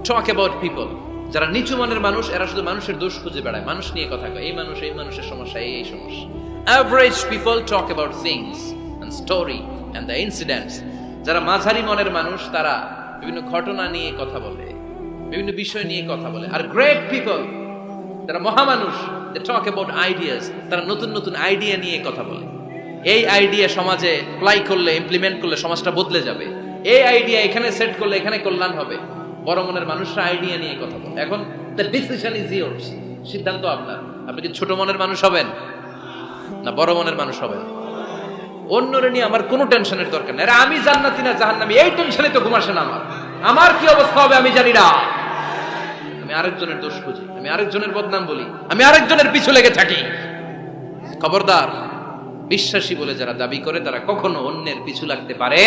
talk about people, যারা নিচু মানের মানুষ এরা শুধু মানুষের দোষ খুঁজে বেড়ায়, মানুষ নিয়ে কথা কয়, এই মানুষের সমস্যা, এই সমস্যা। Average people talk about things and story and the incidents. যারা মাঝারি মনের মানুষ তারা বিভিন্ন ঘটনা নিয়ে কথা বলে, বিভিন্ন বিষয় নিয়ে কথা বলে। আর গ্রেট পিপল, যারা মহামানুষ, দে টক অ্যাবাউট আইডিয়াস, তারা নতুন নতুন আইডিয়া নিয়ে কথা বলে। এই আইডিয়া সমাজে অ্যাপ্লাই করলে, ইমপ্লিমেন্ট করলে সমাজটা বদলে যাবে। এই আইডিয়া এখানে সেট করলে এখানে কল্যাণ হবে। বড় মনের মানুষরা আইডিয়া নিয়ে কথা বলে। এখন দ্য ডিসিশন ইজ ইয়ার্স, সিদ্ধান্ত আপনার। আপনি কি ছোট মনের মানুষ হবেন না বড় মনের মানুষ হবেন? অন্যরে নিয়ে আমার কোনো টেনশনের দরকার নেই। আমি জান্নাতি না জাহান্নামী এই টেনশনে তো ঘুম আসে না আমার। আমার কি অবস্থা হবে আমি জানি না। আমি আরেকজনের দোষ খুঁজি, আমি আরেকজনের বদনাম বলি, আমি আরেকজনের পিছু লেগে থাকি। খবরদার, বিশ্বাসী বলে যারা দাবি করে তারা কখনো অন্যের পিছু লাগতে পারে।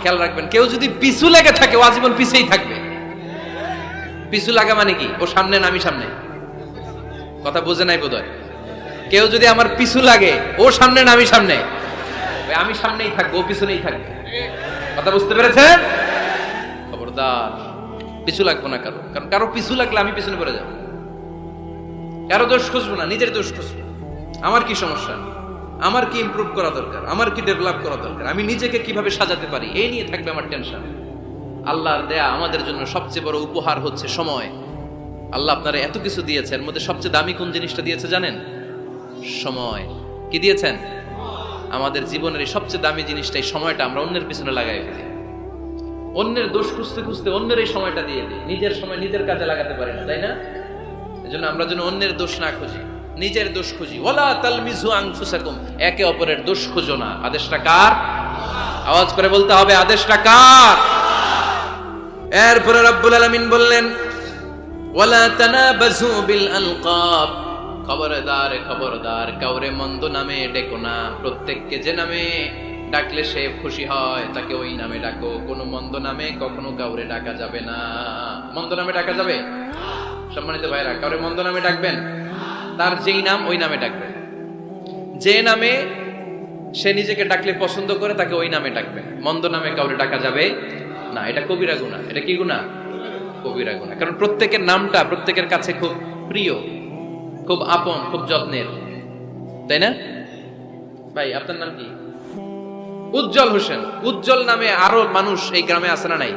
খেয়াল রাখবেন, কেউ যদি পিছু লেগে থাকে ও আজীবন পিছেই থাকবে। পিছু লাগা মানে কি? ও সামনে না আমি সামনে? কথা বুঝে নাই বোধহয়। কেউ যদি আমার পিছু লাগে, ও সামনে না আমি সামনে? আমি সামনেই থাকবো, ও পিছনেই থাকবে। কথা বুঝতে পেরেছেন? খবরদার, পিছু লাগবো না কারো, কারণ কারো পিছু লাগলে আমি পিছনে পড়ে যাবো। কারো দোষ খুঁজবো না, নিজের দোষ খুঁজবো। আমার কি সমস্যা, আমার কি ইমপ্রুভ করা দরকার, আমার কি ডেভেলপ করা দরকার, আমি নিজেকে কিভাবে সাজাতে পারি, এই নিয়ে থাকবে আমার টেনশন। আল্লাহর দেয়া আমাদের জন্য সবচেয়ে বড় উপহার হচ্ছে সময়। আল্লাহ আপনারা এত কিছু দিয়েছে, এর মধ্যে সবচেয়ে দামি কোন জিনিসটা দিয়েছে জানেন? সময়। কি দিয়েছেন? আমাদের জীবনের এই সবচেয়ে দামি জিনিসটা, এই সময়টা আমরা অন্যের পিছনে লাগাই ফেলি। অন্যের দোষ খুঁজতে খুঁজতে অন্যের এই সময়টা দিয়ে দিই, নিজের সময় নিজের কাজে লাগাতে পারি না, তাই না? এজন্য আমরা যেন অন্যের দোষ না খুঁজি, নিজের দোষ খুঁজি। ওয়ালা তালমিজু আনফুসাকুম, একে অপরের দোষ খুঁজো না। আদেশটা কার? আওয়াজ করে বলতে হবে, আদেশটা কার? এরপরে রব্বুল আলামিন বললেন, ওয়ালা তানাবাজু বিল আলকাব, খবরদার খবরদার, কাউরে মন্দ নামে ডেকো না। প্রত্যেককে যে নামে ডাকলে সে খুশি হয় তাকে ওই নামে ডাকো। কোনো মন্দ নামে কখনো কাউরে ডাকা যাবে না। মন্দ নামে ডাকা যাবে? সম্মানিত ভাইরা, কাউরে মন্দ নামে ডাকবেন? তার যেই নাম ওই নামে ডাকবেন। যে নামে সে নিজেকে ডাকলে পছন্দ করে তাকে ওই নামে ডাকবেন। মন্দ নামে কাউরে ডাকা যাবে না। এটা কবিরা গুনাহ। এটা কি গুনাহ? কবিরা গুনাহ। কারণ প্রত্যেকের নামটা প্রত্যেকের কাছে খুব প্রিয়, খুব আপন, খুব যত্নের, তাই না? ভাই আপনার নাম কি? উজ্জ্বল হোসেন। উজ্জ্বল নামে আরো মানুষ এই গ্রামে আছে না নাই?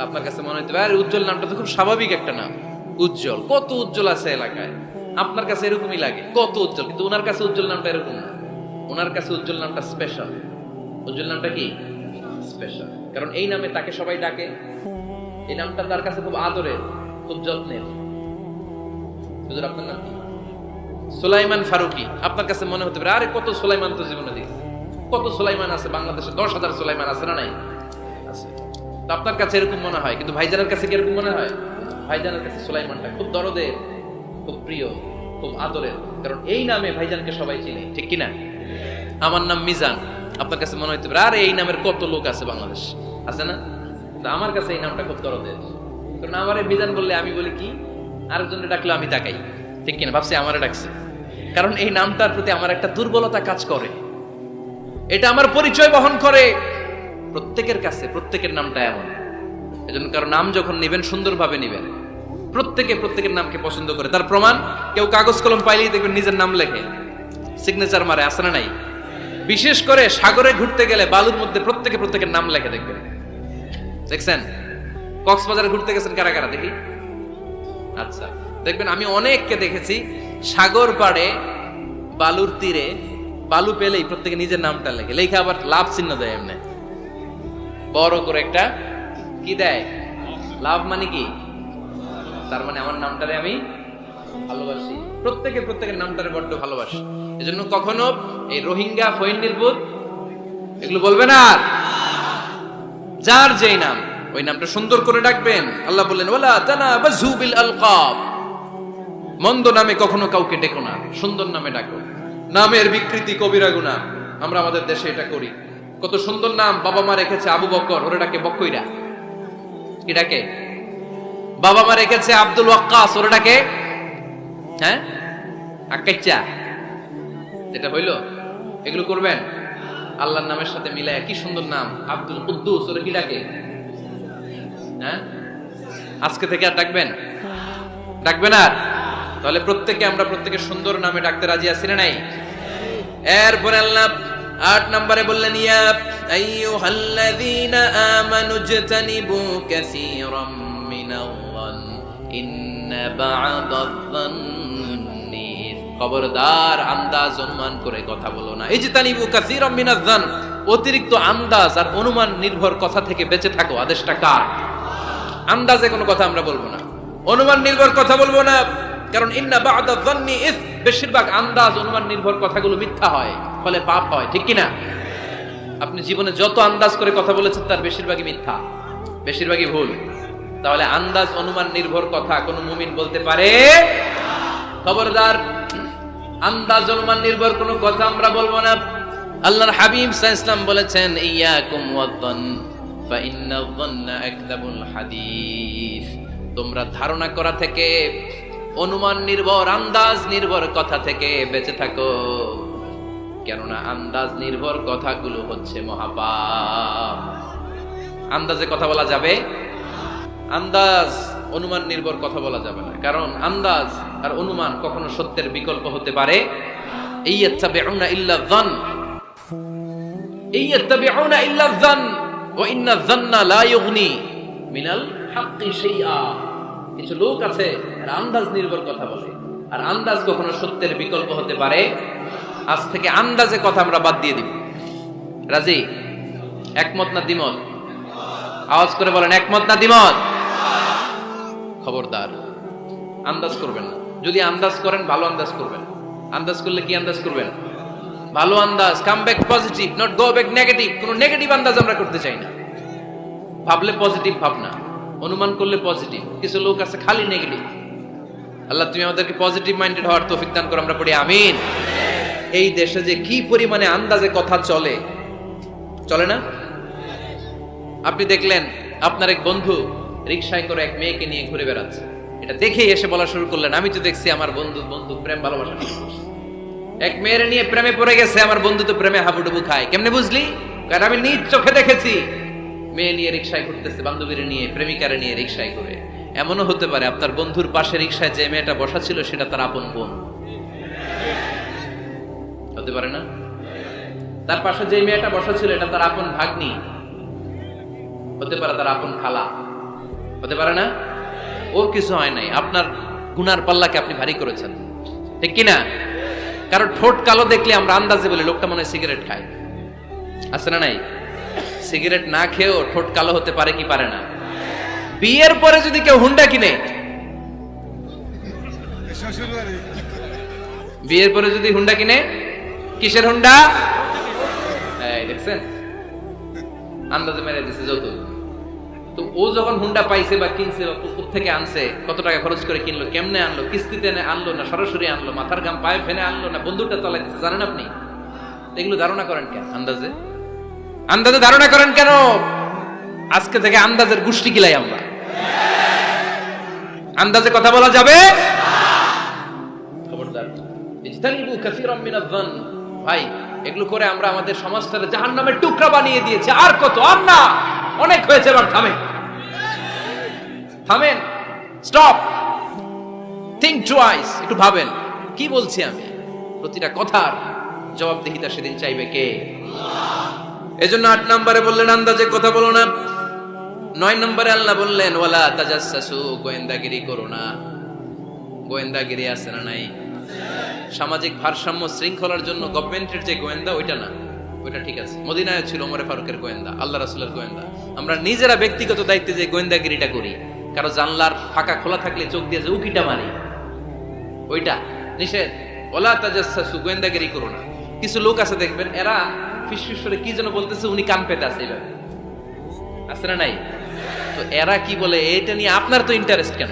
আপনার কাছে মনে হইতে পারে আরে উজ্জ্বল নামটা তো খুব স্বাভাবিক একটা নাম। উজ্জ্বল, কত উজ্জ্বল আছে এলাকায়। আপনার কাছে এরকমই লাগে, কত উজ্জ্বল, কিন্তু ওনার কাছে উজ্জ্বল নামটা এরকম না। ওনার কাছে উজ্জ্বল নামটা স্পেশাল। উজ্জ্বল নামটা কি? স্পেশাল। কারণ এই নামে তাকে সবাই ডাকে। এই নামটা তার কাছে খুব আদরের, খুব যত্নের। হুজুর আপনার নাম কি? সুলাইমান ফারুকী। আপনার কাছে মনে হতে পারে আরে কত সুলাইমান তো জীবনে দেখি, কত সুলাইমান আছে বাংলাদেশে, 10,000 সুলাইমান আছে না নাই? আছে। তো আপনার কাছে এরকম মনে হয়, কিন্তু ভাইজানের কাছে কি এরকম মনে হয়? ভাইজানের কাছে সুলাইমানটা খুব দরদের, খুব প্রিয়, খুব আদরের। কারণ এই নামে ভাইজানকে সবাই চিনে, ঠিক কিনা? আমার নাম মিজান। আপনার কাছে মনে হতে পারে আরে এই নামের কত লোক আছে বাংলাদেশ, আছে না? কিন্তু আমার কাছে এই নামটা খুব দরদের। কারণ আমারে মিজান বললে আমি বলি কি, আরেকজনের ডাকলে আমি তাকাই, ঠিক কিনা? ভাবছি আমারে ডাকছে, কারণ এই নামটার প্রতি আমার একটা দুর্বলতা কাজ করে। এটা আমার পরিচয় বহন করে প্রত্যেকের কাছে। প্রত্যেকের নামটা এমন। এজন্য কারো নাম যখন নিবেন সুন্দরভাবে নিবেন। প্রত্যেকে প্রত্যেকের নামকে পছন্দ করে। তার প্রমাণ, কেউ কাগজ কলম পাইলেই দেখবেন নিজের নাম লেখে, সিগনেচার মারে, আছে না নাই? বিশেষ করে সাগরে ঘুরতে গেলে বালুর মধ্যে প্রত্যেকে প্রত্যেকের নাম লেখে, দেখবেন। দেখছেন? কক্সবাজারে ঘুরতে গেছেন কারা কারা দেখি? আচ্ছা, দেখবেন আমি অনেককে দেখেছি সাগর পাড়ে বালুর তীরে বালু পেলেই প্রত্যেকে নিজের নামটা লেখে, লেখে আবার লাভ চিহ্ন দেয়। এমনি বড় করে একটা কি দেয়, লাভ মানে কি, তার মানে আমার নামটারে আমি ভালোবাসি। প্রত্যেকে প্রত্যেকের নামটারে বড্ড ভালোবাসি। এজন্য কখনো এই রোহিঙ্গা, ফৈনির্বুদ এগুলো বলবেন আর। যার যেই নাম ওই নামটা সুন্দর করে ডাকবেন। আল্লাহ বললেন ওয়ালা তানাবাজু বিল আলকাব, মন্দ নামে কখনো কাউকে ডেকো না, সুন্দর নামে ডাকো। নামের বিকৃতি কবিরা গুনাহ। আমরা আমাদের দেশে এটা করি। কত সুন্দর নাম বাবা মা রেখেছে, আবু বকর, ওরে ডাকে বকইরা। কি ডাকে? বাবা মা রেখেছে আব্দুল ওয়াক্কাস, ওটাকে হ্যাঁ আকাইচা, এটা হইলো? এগুলো করবেন আল্লাহর নামের সাথে মিলায়। কি সুন্দর নাম, আব্দুল কুদ্দুস, ওরা কি ডাকে? হ্যাঁ, আজকে থেকে আর ডাকবেন? ডাকবেন আর? তাহলে আমরা প্রত্যেকে সুন্দর নামে ডাকতে রাজি আছি না নাই? এরপরে আল্লাহ 8 নম্বরে বললেন, ইয়া আইয়ুহাল্লাযীনা আমানু জতানিবু কাসীরাম মিনাল-যান ইন্না বা'দায-যান্নি, খবরদার আন্দাজ অনুমান করে কথা বলো না। ইজতানিবু কাসীরাম মিনাল-যান, অতিরিক্ত আন্দাজ আর অনুমান নির্ভর কথা থেকে বেঁচে থাকো। আদেশটা কার? আন্দাজে কোনো কথা আমরা বলবো না, অনুমান নির্ভর কথা বলবো না, কারণ ইন্না বা'দায-যান্নি ইস, বেশিরভাগ আন্দাজ অনুমান নির্ভর কথাগুলো মিথ্যা হয়, ফলে পাপ হয়, ঠিক কিনা? আপনি জীবনে যত আন্দাজ করে কথা বলেছেন তার বেশিরভাগই মিথ্যা, বেশিরভাগই ভুল। তাহলে আন্দাজ অনুমান নির্ভর কথা কোন মুমিন বলতে পারে? খবরদার আন্দাজ অনুমান নির্ভর কোনো কথা আমরা বলবো না। আল্লাহর হাবিব সাল্লাল্লাহু আলাইহি ওয়াসাল্লাম বলেছেন, ইয়াকুম ওয়াদ-যান ফা ইন্নায-যান্না আকযাবুল হাদিস, তোমরা ধারণা করা থেকে, অনুমান নির্ভর, আন্দাজ নির্ভর কথা থেকে বেঁচে থাকো, কেননা আন্দাজ নির্ভর কথাগুলো হচ্ছে মহাপাপ। আন্দাজে কথা বলা যাবে? আন্দাজ অনুমান নির্ভর কথা বলা যাবে না, কারণ আন্দাজ আর অনুমান কখনো সত্যের বিকল্প হতে পারে। ইয়াত্তাবিউনা ইল্লা-যান, ইয়াত্তাবিউনা ইল্লা-যান ওয়া ইন্নায-যান্না লা ইউগনি মিনাল হাক্কি শাইআ। কিছু লোক আছে আন্দাজ নির্ভর কথা বলে, আর আন্দাজ কখনো সত্যের বিকল্প হতে পারে। আজ থেকে আন্দাজে কথা আমরা বাদ দিয়ে দিব। রাজি? একমত না দ্বিমত? আওয়াজ করে বলেন, একমত না দ্বিমত? খবরদার আন্দাজ করবেন না। যদি আন্দাজ করেন, ভালো আন্দাজ করবেন। আন্দাজ করলে কি আন্দাজ করবেন? ভালো আন্দাজ। Come back positive, not go back negative. কোনো নেগেটিভ আন্দাজ আমরা করতে চাই না। ভাবলে পজিটিভ ভাবনা, অনুমান করলে পজিটিভ। কিছু লোক আছে খালি নেগেটিভ। আল্লাহ তুমি আমাদেরকে পজিটিভ মাইন্ডেড হওয়ার তৌফিক দান করো, আমরা পড়ি আমিন। এই দেশে যে কি পরিমাণে আন্দাজে কথা চলে, চলে না? আপনি দেখলেন আপনার এক বন্ধু রিকশায় করে এক মেয়েকে নিয়ে ঘুরে বেড়াচ্ছে, এটা দেখেই এসে বলা শুরু করলেন, আমি তো দেখছি আমার বন্ধু প্রেম ভালোবাসা এক মেয়ের নিয়ে প্রেমে পড়ে গেছে, আমার বন্ধু তো প্রেমে হাবুডুবু খায়। কেমনে বুঝলি? কারণ আমি নিজ চোখে দেখেছি। মেয়ে নিয়ে রিকশায় ঘুরতেছে, বান্ধবীর নিয়ে, প্রেমিকারে নিয়ে রিকশায় করে। এমনও হতে পারে আপনার বন্ধুর পাশে রিকশায় যে মেয়েটা বসা ছিল সেটা তার আপন বোন, হতে পারে না? তার পাশে যে মেয়েটা বসা ছিল এটা তার আপন ভাগ্নি, হতে পারে তার আপন খালা, হতে পারে না? ওর কিছু হয় নাই, আপনার গুনার পাল্লাকে আপনি ভারী করেছেন, ঠিক কিনা? কারণ ঠোঁট কালো দেখলে আমরা আন্দাজে বলি লোকটা মনে হয় সিগারেট খায়, আছে না নাই? সিগারেট না খেয়েও ঠোঁট কালো হতে পারে কি পারে না? বিয়ের পরে যদি কেউ হুন্ডা কিনে, বিয়ের পরে যদি হুন্ডা কিনে, কিসের হুন্ডা? এই দেখছেন, আন্দাজে মেরে দিছে যত। তো ও যখন হুন্ডা পাইছে বা কিনছে বা পুকুর থেকে আনছে, কত টাকা খরচ করে কিনলো, কেমনে আনলো, কিস্তিতে আনলো না সরাসরি আনলো, মাথার গাম পায়ে ফেনে আনলো না বন্ধুটা চালাইছে, জানেন আপনি? এগুলো ধারণা করেন কেন? আন্দাজে আন্দাজে ধারণা করেন কেন? আজকে থেকে আন্দাজের গোষ্ঠী কিলাই আমরা। আন্দাজে কথা বলা যাবে? খবরদার। ইজতানিবু কাসীরাম মিনায-যান। ভাই, এগুলো করে আমরা আমাদের সমাজটাকে জাহান্নামের টুকরা বানিয়ে দিয়েছি। আর কত? আর না, অনেক হয়েছে, এবার থামেন, থামেন, স্টপ, থিংক টুয়াইস। একটু ভাবেন কি বলছি আমি। প্রতিটা কথার জবাবদিহিতা সেদিন চাইবে কে? এজন্য 8 নম্বরে বললেন আন্দাজে কথা বলো না। 9 নম্বরে আল্লাহ বললেন ওয়ালা তাজাসসু, গোয়েন্দাগিরি করো না। গোয়েন্দাগিরি আছে না নাই? সামাজিক ভারসাম্য শৃঙ্খলার জন্য গভর্নমেন্টের যে গোয়েন্দা, ওইটা না, ওইটা ঠিক আছে। মদিনায় ছিল ওমর ফারুকের গোয়েন্দা, আল্লাহ রাসূলের গোয়েন্দা। আমরা নিজেরা ব্যক্তিগত দায়িত্বে যে গোয়েন্দাগিরিটা করি, কারো জানলার ফাঁকা খোলা থাকলে চোখ দিয়ে যে উকিটা মারি, ওইটা নিষেধ। ওয়ালা তাজাসসু, গোয়েন্দাগিরি করো না। কিছু লোক আছে দেখবেন, এরা ফিসফিস করে কি যেন বলতেছে, উনি কান পেতে আছে, এইভাবে আছে না নাই? তো এরা কি বলে, এটা নিয়ে আপনার তো ইন্টারেস্ট কেন?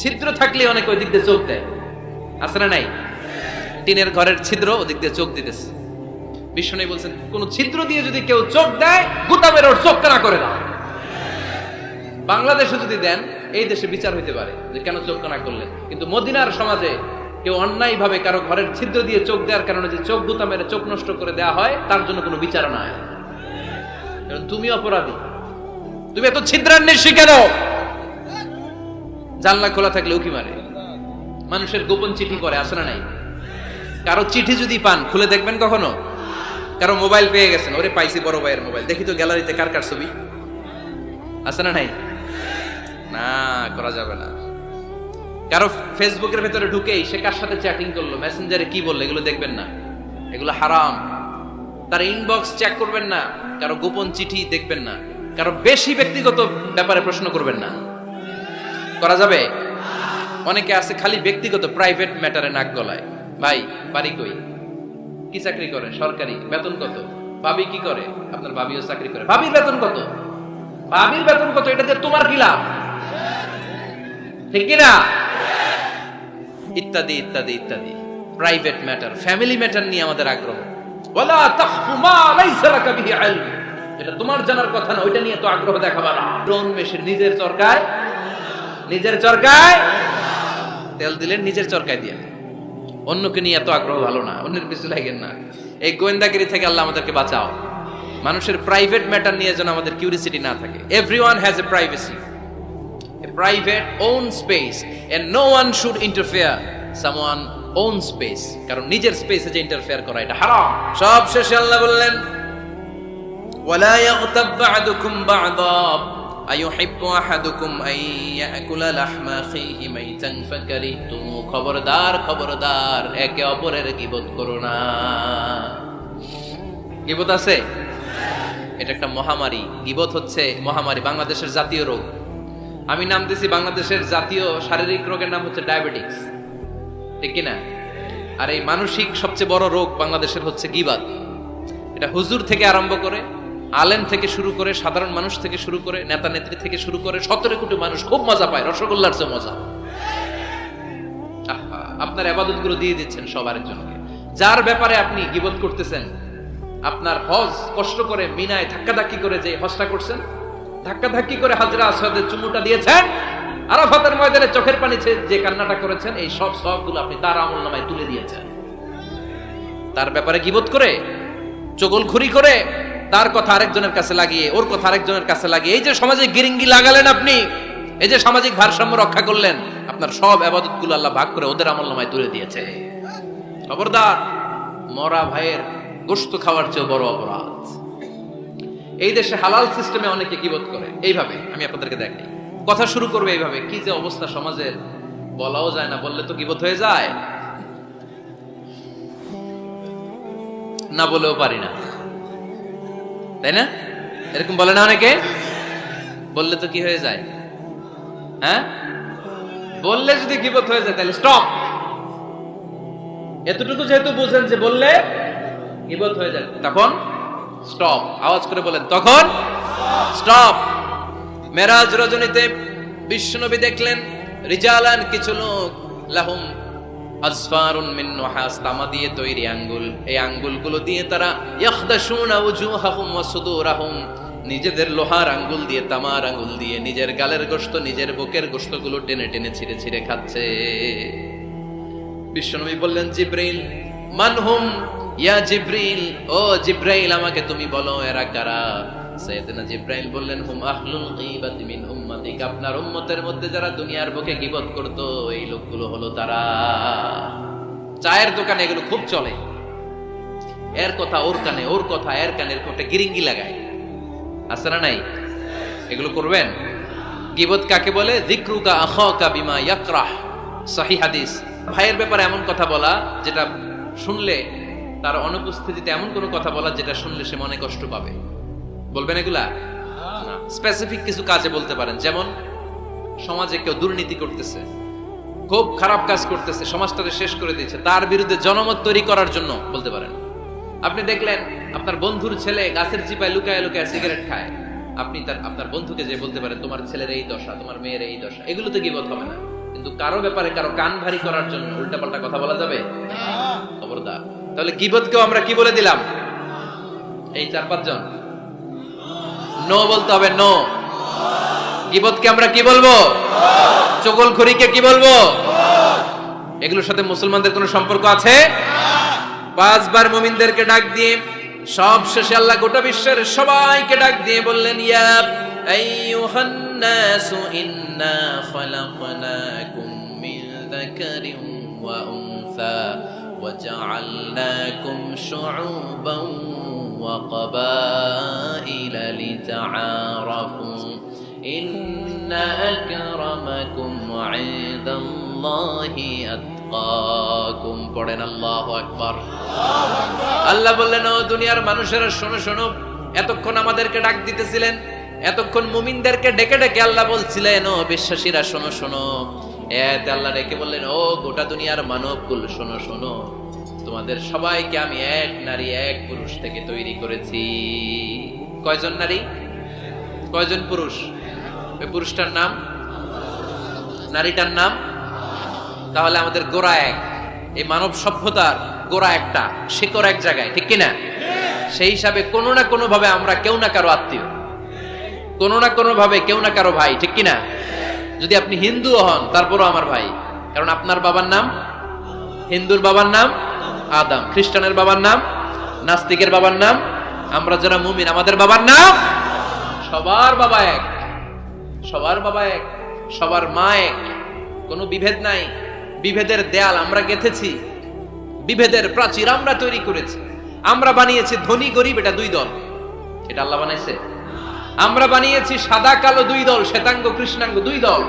ছিদ্র থাকলে অনেক ওই দিক দিয়ে চোখ দেয়, আছে না নাই? টিনের ঘরের ছিদ্র, ওদিক দিয়ে চোখ দিতেছে। বিষ্ণু বলছেন, কোন ছিদ্র দিয়ে যদি কেউ চোখ দেয়, গুতা বের ওর চোখ কানা করে দাও। বাংলাদেশে যদি দেন এই দেশে বিচার হইতে পারে যে কেন চোখ কানা করলেন, কিন্তু মদিনার সমাজে কেউ অন্যায় ভাবে কারো ঘরের ছিদ্র দিয়ে চোখ দেওয়ার কারণে যে চোখ গুতা মেরে চোখ নষ্ট করে দেওয়া হয় তার জন্য কোনো বিচার নাই। কারণ তুমি অপরাধী, তুমি এত ছিদ্রান্বেষী কেন? জানলা খোলা থাকলে উকি মারে, মানুষের গোপন চিঠি করে, আসে না নাই? কারো চিঠি যদি পান খুলে দেখবেন কখনো? কারো মোবাইল পেয়ে গেছেন, ওরে পাইছি বড় ভাইয়ের মোবাইল, দেখি তো গ্যালারিতে কার কার ছবি আছে না নাই? না, করা যাবে না। কারো ফেসবুকের ভেতরে ঢুকেই সে কার সাথে চ্যাটিং করলো, মেসেঞ্জারে কি বললো, এগুলো দেখবেন না, এগুলো হারাম। তার ইনবক্স চেক করবেন না, কারো গোপন চিঠি দেখবেন না, কারো বেশি ব্যক্তিগত ব্যাপারে প্রশ্ন করবেন না। করা যাবে? অনেকে আছে খালি ব্যক্তিগত প্রাইভেট ম্যাটারে নাক গলায়। ভাই বাড়ি কই, কি চাকরি করে, সরকারি, বেতন কত, ভাবি কি করে, আপনার ভাবিও চাকরি করে, ভাবির বেতন কত, ভাবির বেতন কত, এটা দিয়ে তোমার কি লাভ, ঠিক কিনা? ইত্যাদি ইত্যাদি ইত্যাদি প্রাইভেট ম্যাটার, ফ্যামিলি ম্যাটার নিয়ে আমাদের আগ্রহ। ওয়ালা তাখফু মা লাইসা লাকা বিহি ইলম, এটা তোমার জানার কথা না, ওইটা নিয়ে তো আগ্রহ দেখাবা না। ড্রোন মেশিন নিজের চরকায়, নিজের চরকায় তেল দিলেন, নিজের চরকায় দিয়ে। অন্যকে নিয়ে এত আগ্রহ ভালো না, অন্যের পিছু লাগেন না। এই গোয়েন্দাগিরি থেকে আল্লাহ আমাদেরকে বাঁচাও। মানুষের প্রাইভেট ম্যাটার নিয়ে যেন আমাদের কিউরিসিটি না থাকে। Everyone has a privacy, a private own space, and no one should interfere someone own space, কারণ নিজের স্পেসে যে ইন্টারফেয়ার করা এটা হারাম। সব শেষে আল্লাহ বললেন ওয়ালা ইয়াগতাব বা'দুকুম বা'দা আইয়ুহিব্বু আহাদুকুম আন ইয়াকুলা লাহমা আখিহি মাইতান ফাকারিহতুম। খবরদার খবরদার, একে অপরের গীবত করো না। গীবত আছে, এটা একটা মহামারী। গীবত হচ্ছে মহামারী, বাংলাদেশের জাতীয় রোগ। আমি নাম দিয়েছি বাংলাদেশের জাতীয় শারীরিক রোগের নাম হচ্ছে ডায়াবেটিস, ঠিক কিনা? আর এই মানসিক সবচেয়ে বড় রোগ বাংলাদেশের হচ্ছে গীবাত। এটা হুজুর থেকে আরম্ভ করে, আলেম থেকে শুরু করে, সাধারণ মানুষ থেকে শুরু করে, নেতা নেত্রী থেকে শুরু করে 17 কোটি মানুষ খুব মজা পায়, রসগোল্লার চেয়ে মজা। আপনার ইবাদত গুলো দিয়ে দিচ্ছেন সব আরেকজনকে। যার ব্যাপারে আপনি গীবত করতেছেন, আপনার হজ কষ্ট করে মিনায় ধাক্কাধাক্কি করে যে হজটা করছেন, ধাক্কাধাক্কি করে হাজরা আসওয়াদের চুমুটা দিয়েছেন, আরাফাতের ময়দানে চোখের পানি যে কান্নাটা করেছেন, এই সব সবগুলো আপনি তার আমলনামায় তুলে দিয়েছেন। তার ব্যাপারে গীবত করে, চগলখুরি করে, তার কথা আরেকজনের কাছে লাগিয়ে, ওর কথা আরেকজনের কাছে লাগিয়ে, এই যে সমাজে গিরিঙ্গি লাগালেন আপনি, এই যে সামাজিক ভারসাম্য রক্ষা করলেন, আপনার সব ইবাদতগুলো আল্লাহ ভাগ করে ওদের আমলনামায় তুলে দিয়েছে। খবরদার, মরা ভাইয়ের গোশত খাওয়ার চেয়ে বড় অপরাধ। এই দেশে হালাল সিস্টেমে অনেকে গীবত করে এইভাবে। আমি আপনাদেরকে দেখাই, কথা শুরু করবে এইভাবে। কি যে অবস্থা সমাজের, বলাও যায় না, বললে তো গীবত হয়ে যায়, না বলেও পারি না, তাই না? এরকম বলে না অনেকে? বললে তো কি হয়ে যায়? হ্যাঁ, বললে যদি গীবত হয়ে যায় তাহলে স্টপ। এতটুকু যেহেতু বুঝেন যে বললে গীবত হয়ে যায়, তখন স্টপ। আওয়াজ করে বলেন, তখন স্টপ। মেরাজ রজনীতে বিশ্বনবী দেখলেন রিজালান, কিছু লোক, লাহুম আসফারুন মিন নুহাস, তামা দিয়ে তৈরি আঙ্গুল, এই আঙ্গুলগুলো দিয়ে তারা ইয়াখদাশুনা উজুহাহুম ওয়া সুদুরাহুম, নিজেদের লোহার আঙ্গুল দিয়ে, তামার আঙ্গুল দিয়ে নিজের গালের গোশত, নিজের বুকের গোশতগুলো টেনে টেনে ছিঁড়ে ছিঁড়ে খাচ্ছে। বিশ্বনবী বললেন, জিবরিল মানহুম ইয়া জিবরিল, ও জিবরাইল আমাকে তুমি বলো এরা কারা? সাইয়েদনা জিবরাইল বললেন, হুম আহলুল গীবাতি মিন উম্মতিক, আপনার উম্মতের মধ্যে যারা দুনিয়ার বুকে গীবত করত এই লোকগুলো হলো তারা। চায়ের দোকানে এগুলো খুব চলে, এর কথা ওর কানে, ওর কথা এর কানের কোটে গিরিঙ্গি লাগায়, আছে না নাই? এগুলো করবেন? গীবত কাকে বলে? যিকরুকা আখাকা বিমা ইয়াকরাহ, সহিহ হাদিস। ভাইয়ের ব্যাপারে এমন কথা বলা যেটা শুনলে, তার অনুপস্থিতিতে এমন কোনো কথা বলা যেটা শুনলে সে মনে কষ্ট পাবে। বলবেন এগুলা? স্পেসিফিক কিছু কাজে বলতে পারেন, যেমন সমাজে কেউ দুর্নীতি করতেছে, খুব খারাপ কাজ করতেছে, সমাজটাকে শেষ করে দিয়েছে, তার বিরুদ্ধে জনমত তৈরি করার জন্য বলতে পারেন। আপনি দেখলেন আপনার বন্ধুর ছেলে গাছের চিপায় লুকায় লুকায় সিগারেট খায়, আপনি আপনার বন্ধুকে যে বলতে পারেন তোমার ছেলের এই দশা, তোমার মেয়ের এই দশা। এগুলো তো গীবত হবে না, কিন্তু কারো ব্যাপারে কারো কান ভারী করার জন্য উল্টাপাল্টা কথা বলা যাবে? খবরদার। তাহলে গীবতকেও আমরা কি বলে দিলাম? এই 4-5 জন নো বলতে হবে, নো। গীবতকে আমরা কি বলবো? চগলখড়িকে কি বলবো? এগুলোর সাথে মুসলমানদের কোনো সম্পর্ক আছে? 5 বার মুমিনদেরকে ডাক দিয়ে সব শেষে আল্লাহ গোটা বিশ্বের সবাইকে ডাক দিয়ে বললেন, ইয়া আইয়ুহান নাসু ইন্না খালাকনাকুম মিন যাকারিন ওয়া উনসা ওয়া জাআলনাকুম শুউবান ওয়া ক্বাবাইলা লিতাআরাফু ইন্না আকরামাকুম ইনদাল্লাহি আতকাকুম। পড়েন আল্লাহু আকবার। আল্লাহ বললেন, ও দুনিয়ার মানুষেরা শোনো শোনো, এতক্ষণ আমাদেরকে ডাক দিতেছিলেন, এতক্ষণ মুমিনদেরকে ডেকে ডেকে আল্লাহ বলছিলেন, ও বিশ্বাসীরা শোনো শোনো। এতে আল্লাহ ডেকে বললেন, ও গোটা দুনিয়ার মানবকুল শোনো শোনো, তোমাদের সবাইকে আমি এক নারী এক পুরুষ থেকে তৈরি করেছি। কয়জন নারী, কয়জন পুরুষ? ওই পুরুষটার নাম, নারীটার নাম। তাহলে আমাদের গোড়া এক, এই মানব সভ্যতার গোড়া একটা, শিকড় এক জায়গায়, ঠিক কিনা? সেই হিসাবে কোনো না কোনো ভাবে আমরা কেউ না কারো আত্মীয়, কোনো না কোনো ভাবে কেউ না কারো ভাই, ঠিক কিনা? যদি আপনি হিন্দু হন তারপরও আমার ভাই, কারণ আপনার বাবার নাম, হিন্দুর বাবার নাম আদম, খ্রিস্টানের বাবার নাম, নাস্তিকের বাবার নাম, আমরা যারা মুমিন আমাদের বাবার নাম, সবার বাবা এক, সবার বাবা এক, সবার মা এক, কোনো বিভেদ নাই। বিভেদের দেয়াল আমরা গেঁথেছি, বিভেদের প্রাচীর আমরা তৈরি করেছি, আমরা বানিয়েছি ধনী গরিব এটা 2 দল, এটা আল্লাহ বানাইছে। আমরা বানিয়েছি সাদা কালো 2 দল, শ্বেতাঙ্গ কৃষ্ণাঙ্গ 2 দল।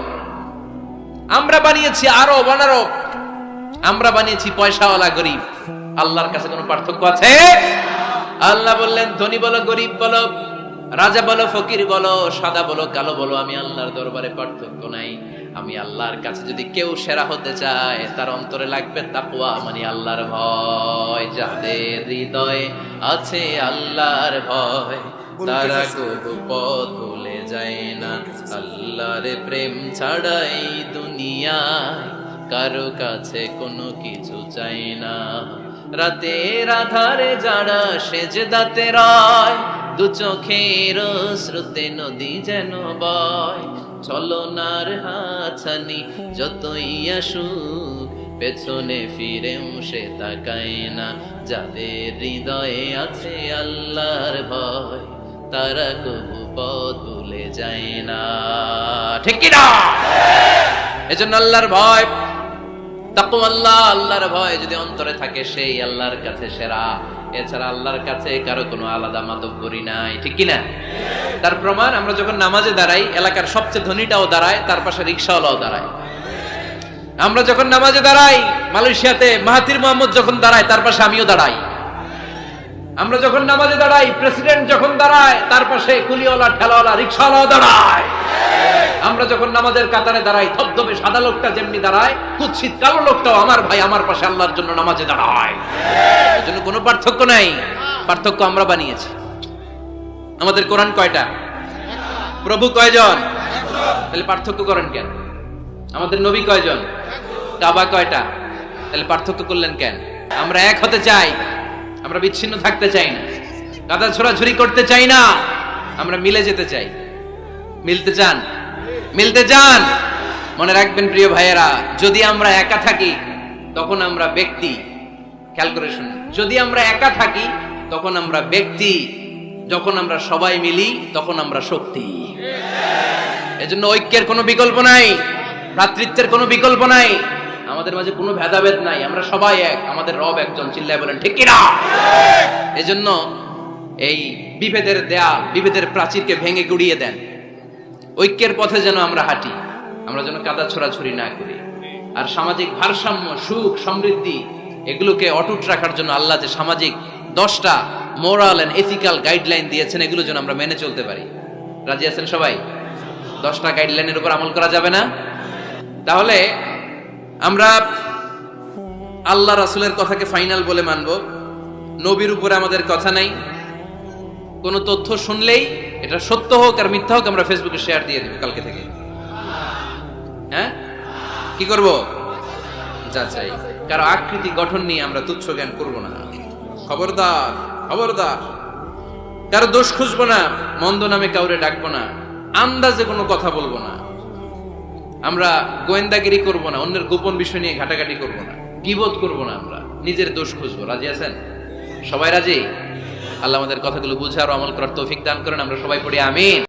আমরা বানিয়েছি আরব অনারব, আমরা বানিয়েছি পয়সাওয়ালা গরিব। আল্লাহর কাছে কোনো পার্থক্য আছে? আল্লাহ বললেন, ধনী বলো গরিব বলো, রাজা বলো ফকির বলো, সাদা বলো কালো বলো, আমি আল্লাহর দরবারে পার্থক্য নাই। আমি আল্লাহর কাছে যদি কেউ সেরা হতে চায়, তার অন্তরে লাগবে তাকওয়া, মানে আল্লাহর ভয়। যাদের হৃদয়ে আছে আল্লাহর ভয়, তারা কবু পথ ভুলে যায় না। আল্লাহর প্রেম ছাড়াই দুনিয়ায় কারো কাছে কোনো কিছু চাই না। রাতের আধারে যারা সেজদাতে রয়, 2 চোখের স্রোতে নদী যেন বয়। চলনার হাতছানি যতই আসুক, পেছনে ফিরেও সে তাকায় না। যাদের হৃদয়ে আছে আল্লাহর ভয়, তারা কবু পথ ভুলে যায় না, ঠিক কি না? এজন্য আল্লাহর ভয়, তাকওয়াল্লাহ, আল্লাহর ভয় যদি অন্তরে থাকে, সেই আল্লাহর কাছে সেরা। এছাড়া আল্লাহর কাছে কারো কোনো আলাদা মাতব্বরি নাই, ঠিক কি না? তার প্রমাণ, আমরা যখন নামাজে দাঁড়াই, এলাকার সবচেয়ে ধনীটাও দাঁড়ায়, তার পাশে রিকশাওয়ালাও দাঁড়ায়। আমরা যখন নামাজে দাঁড়াই, মালয়েশিয়াতে মাহাথির মোহাম্মদ যখন দাঁড়ায়, তার পাশে আমিও দাঁড়াই। আমরা যখন নামাজে দাঁড়াই, প্রেসিডেন্ট যখন দাঁড়ায়, তার পাশে কুলিওয়ালা, ঠেলাওয়ালা, রিকশাওয়ালাও দাঁড়ায়। আমরা যখন নামাজের কাতারে দাঁড়াই, ধবধবে সাদা লোকটা যেমনি দাঁড়ায়, কুৎসিত কালো লোকটাও আমার ভাই, আমার পাশে আল্লাহর জন্য নামাজে দাঁড়ায়। এর জন্য কোনো পার্থক্য নাই, পার্থক্য আমরা বানিয়েছি। আমাদের কোরআন কয়টা? প্রভু কয়জন? তাহলে পার্থক্য করেন কেন? আমাদের নবী কয়জন? কাবা কয়টা? তাহলে পার্থক্য করলেন কেন? আমরা এক হতে চাই, আমরা বিচ্ছিন্ন থাকতে চাই না, কাদা ছোড়াছুরি করতে চাই না, আমরা মিলে যেতে চাই। মিলতে চান? মিলতে চান? মনে রাখবেন প্রিয় ভাইয়েরা, যদি আমরা একা থাকি তখন আমরা ব্যক্তি, খেয়াল করে শুনুন, যদি আমরা একা থাকি তখন আমরা ব্যক্তি, যখন আমরা সবাই মিলি তখন আমরা শক্তি। এজন্য ঐক্যের কোনো বিকল্প নাই, ভ্রাতৃত্বের কোনো বিকল্প নাই, আমাদের মাঝে কোনো ভেদাভেদ নাই, আমরা সবাই এক, আমাদের রব একজন, চিল্লায় বলেন ঠিক কিনা? এজন্য এই বিভেদের দেয়াল, বিভেদের প্রাচীরকে ভেঙে গুড়িয়ে দেন, ঐক্যের পথে যেন আমরা হাঁটি, আমরা যেন কাদা ছোড়াছুরি না করি। আর সামাজিক ভারসাম্য, সুখ, সমৃদ্ধি এগুলোকে অটুট রাখার জন্য আল্লাহ যে সামাজিক 10টা মোরাল এন্ড এথিক্যাল গাইডলাইন দিয়েছেন, এগুলো যেন আমরা মেনে চলতে পারি। রাজি আছেন সবাই? 10টা গাইডলাইনের উপর আমল করা যাবে না? তাহলে আমরা আল্লাহ রাসূলের কথাকে ফাইনাল বলে মানব, নবীর উপরে আমাদের কথা নাই। কোন তথ্য শুনলেই এটা সত্য হোক আর মিথ্যা হোক, আমরা ফেসবুকে শেয়ার দিয়ে দেব কালকে থেকে। হ্যাঁ, কি করব? যাচাই, কারো আকৃতি গঠন নিয়ে আমরা তুচ্ছ জ্ঞান করব না। খবরদার, খবরদার, কারো দোষ খুঁজবো না, মন্দ নামে কাউরে ডাকবো না, আন্দাজে কোনো কথা বলবো না, আমরা গোয়েন্দাগিরি করব না, অন্যের গোপন বিষয় নিয়ে ঘাটাঘাটি করব না, গীবত করব না, আমরা নিজের দোষ খুঁজবো। রাজি আছেন? সবাই রাজি? আল্লাহ আমাদের কথাগুলো বুঝে আর আমল করার তৌফিক দান করেন। আমরা সবাই পড়ি আমিন।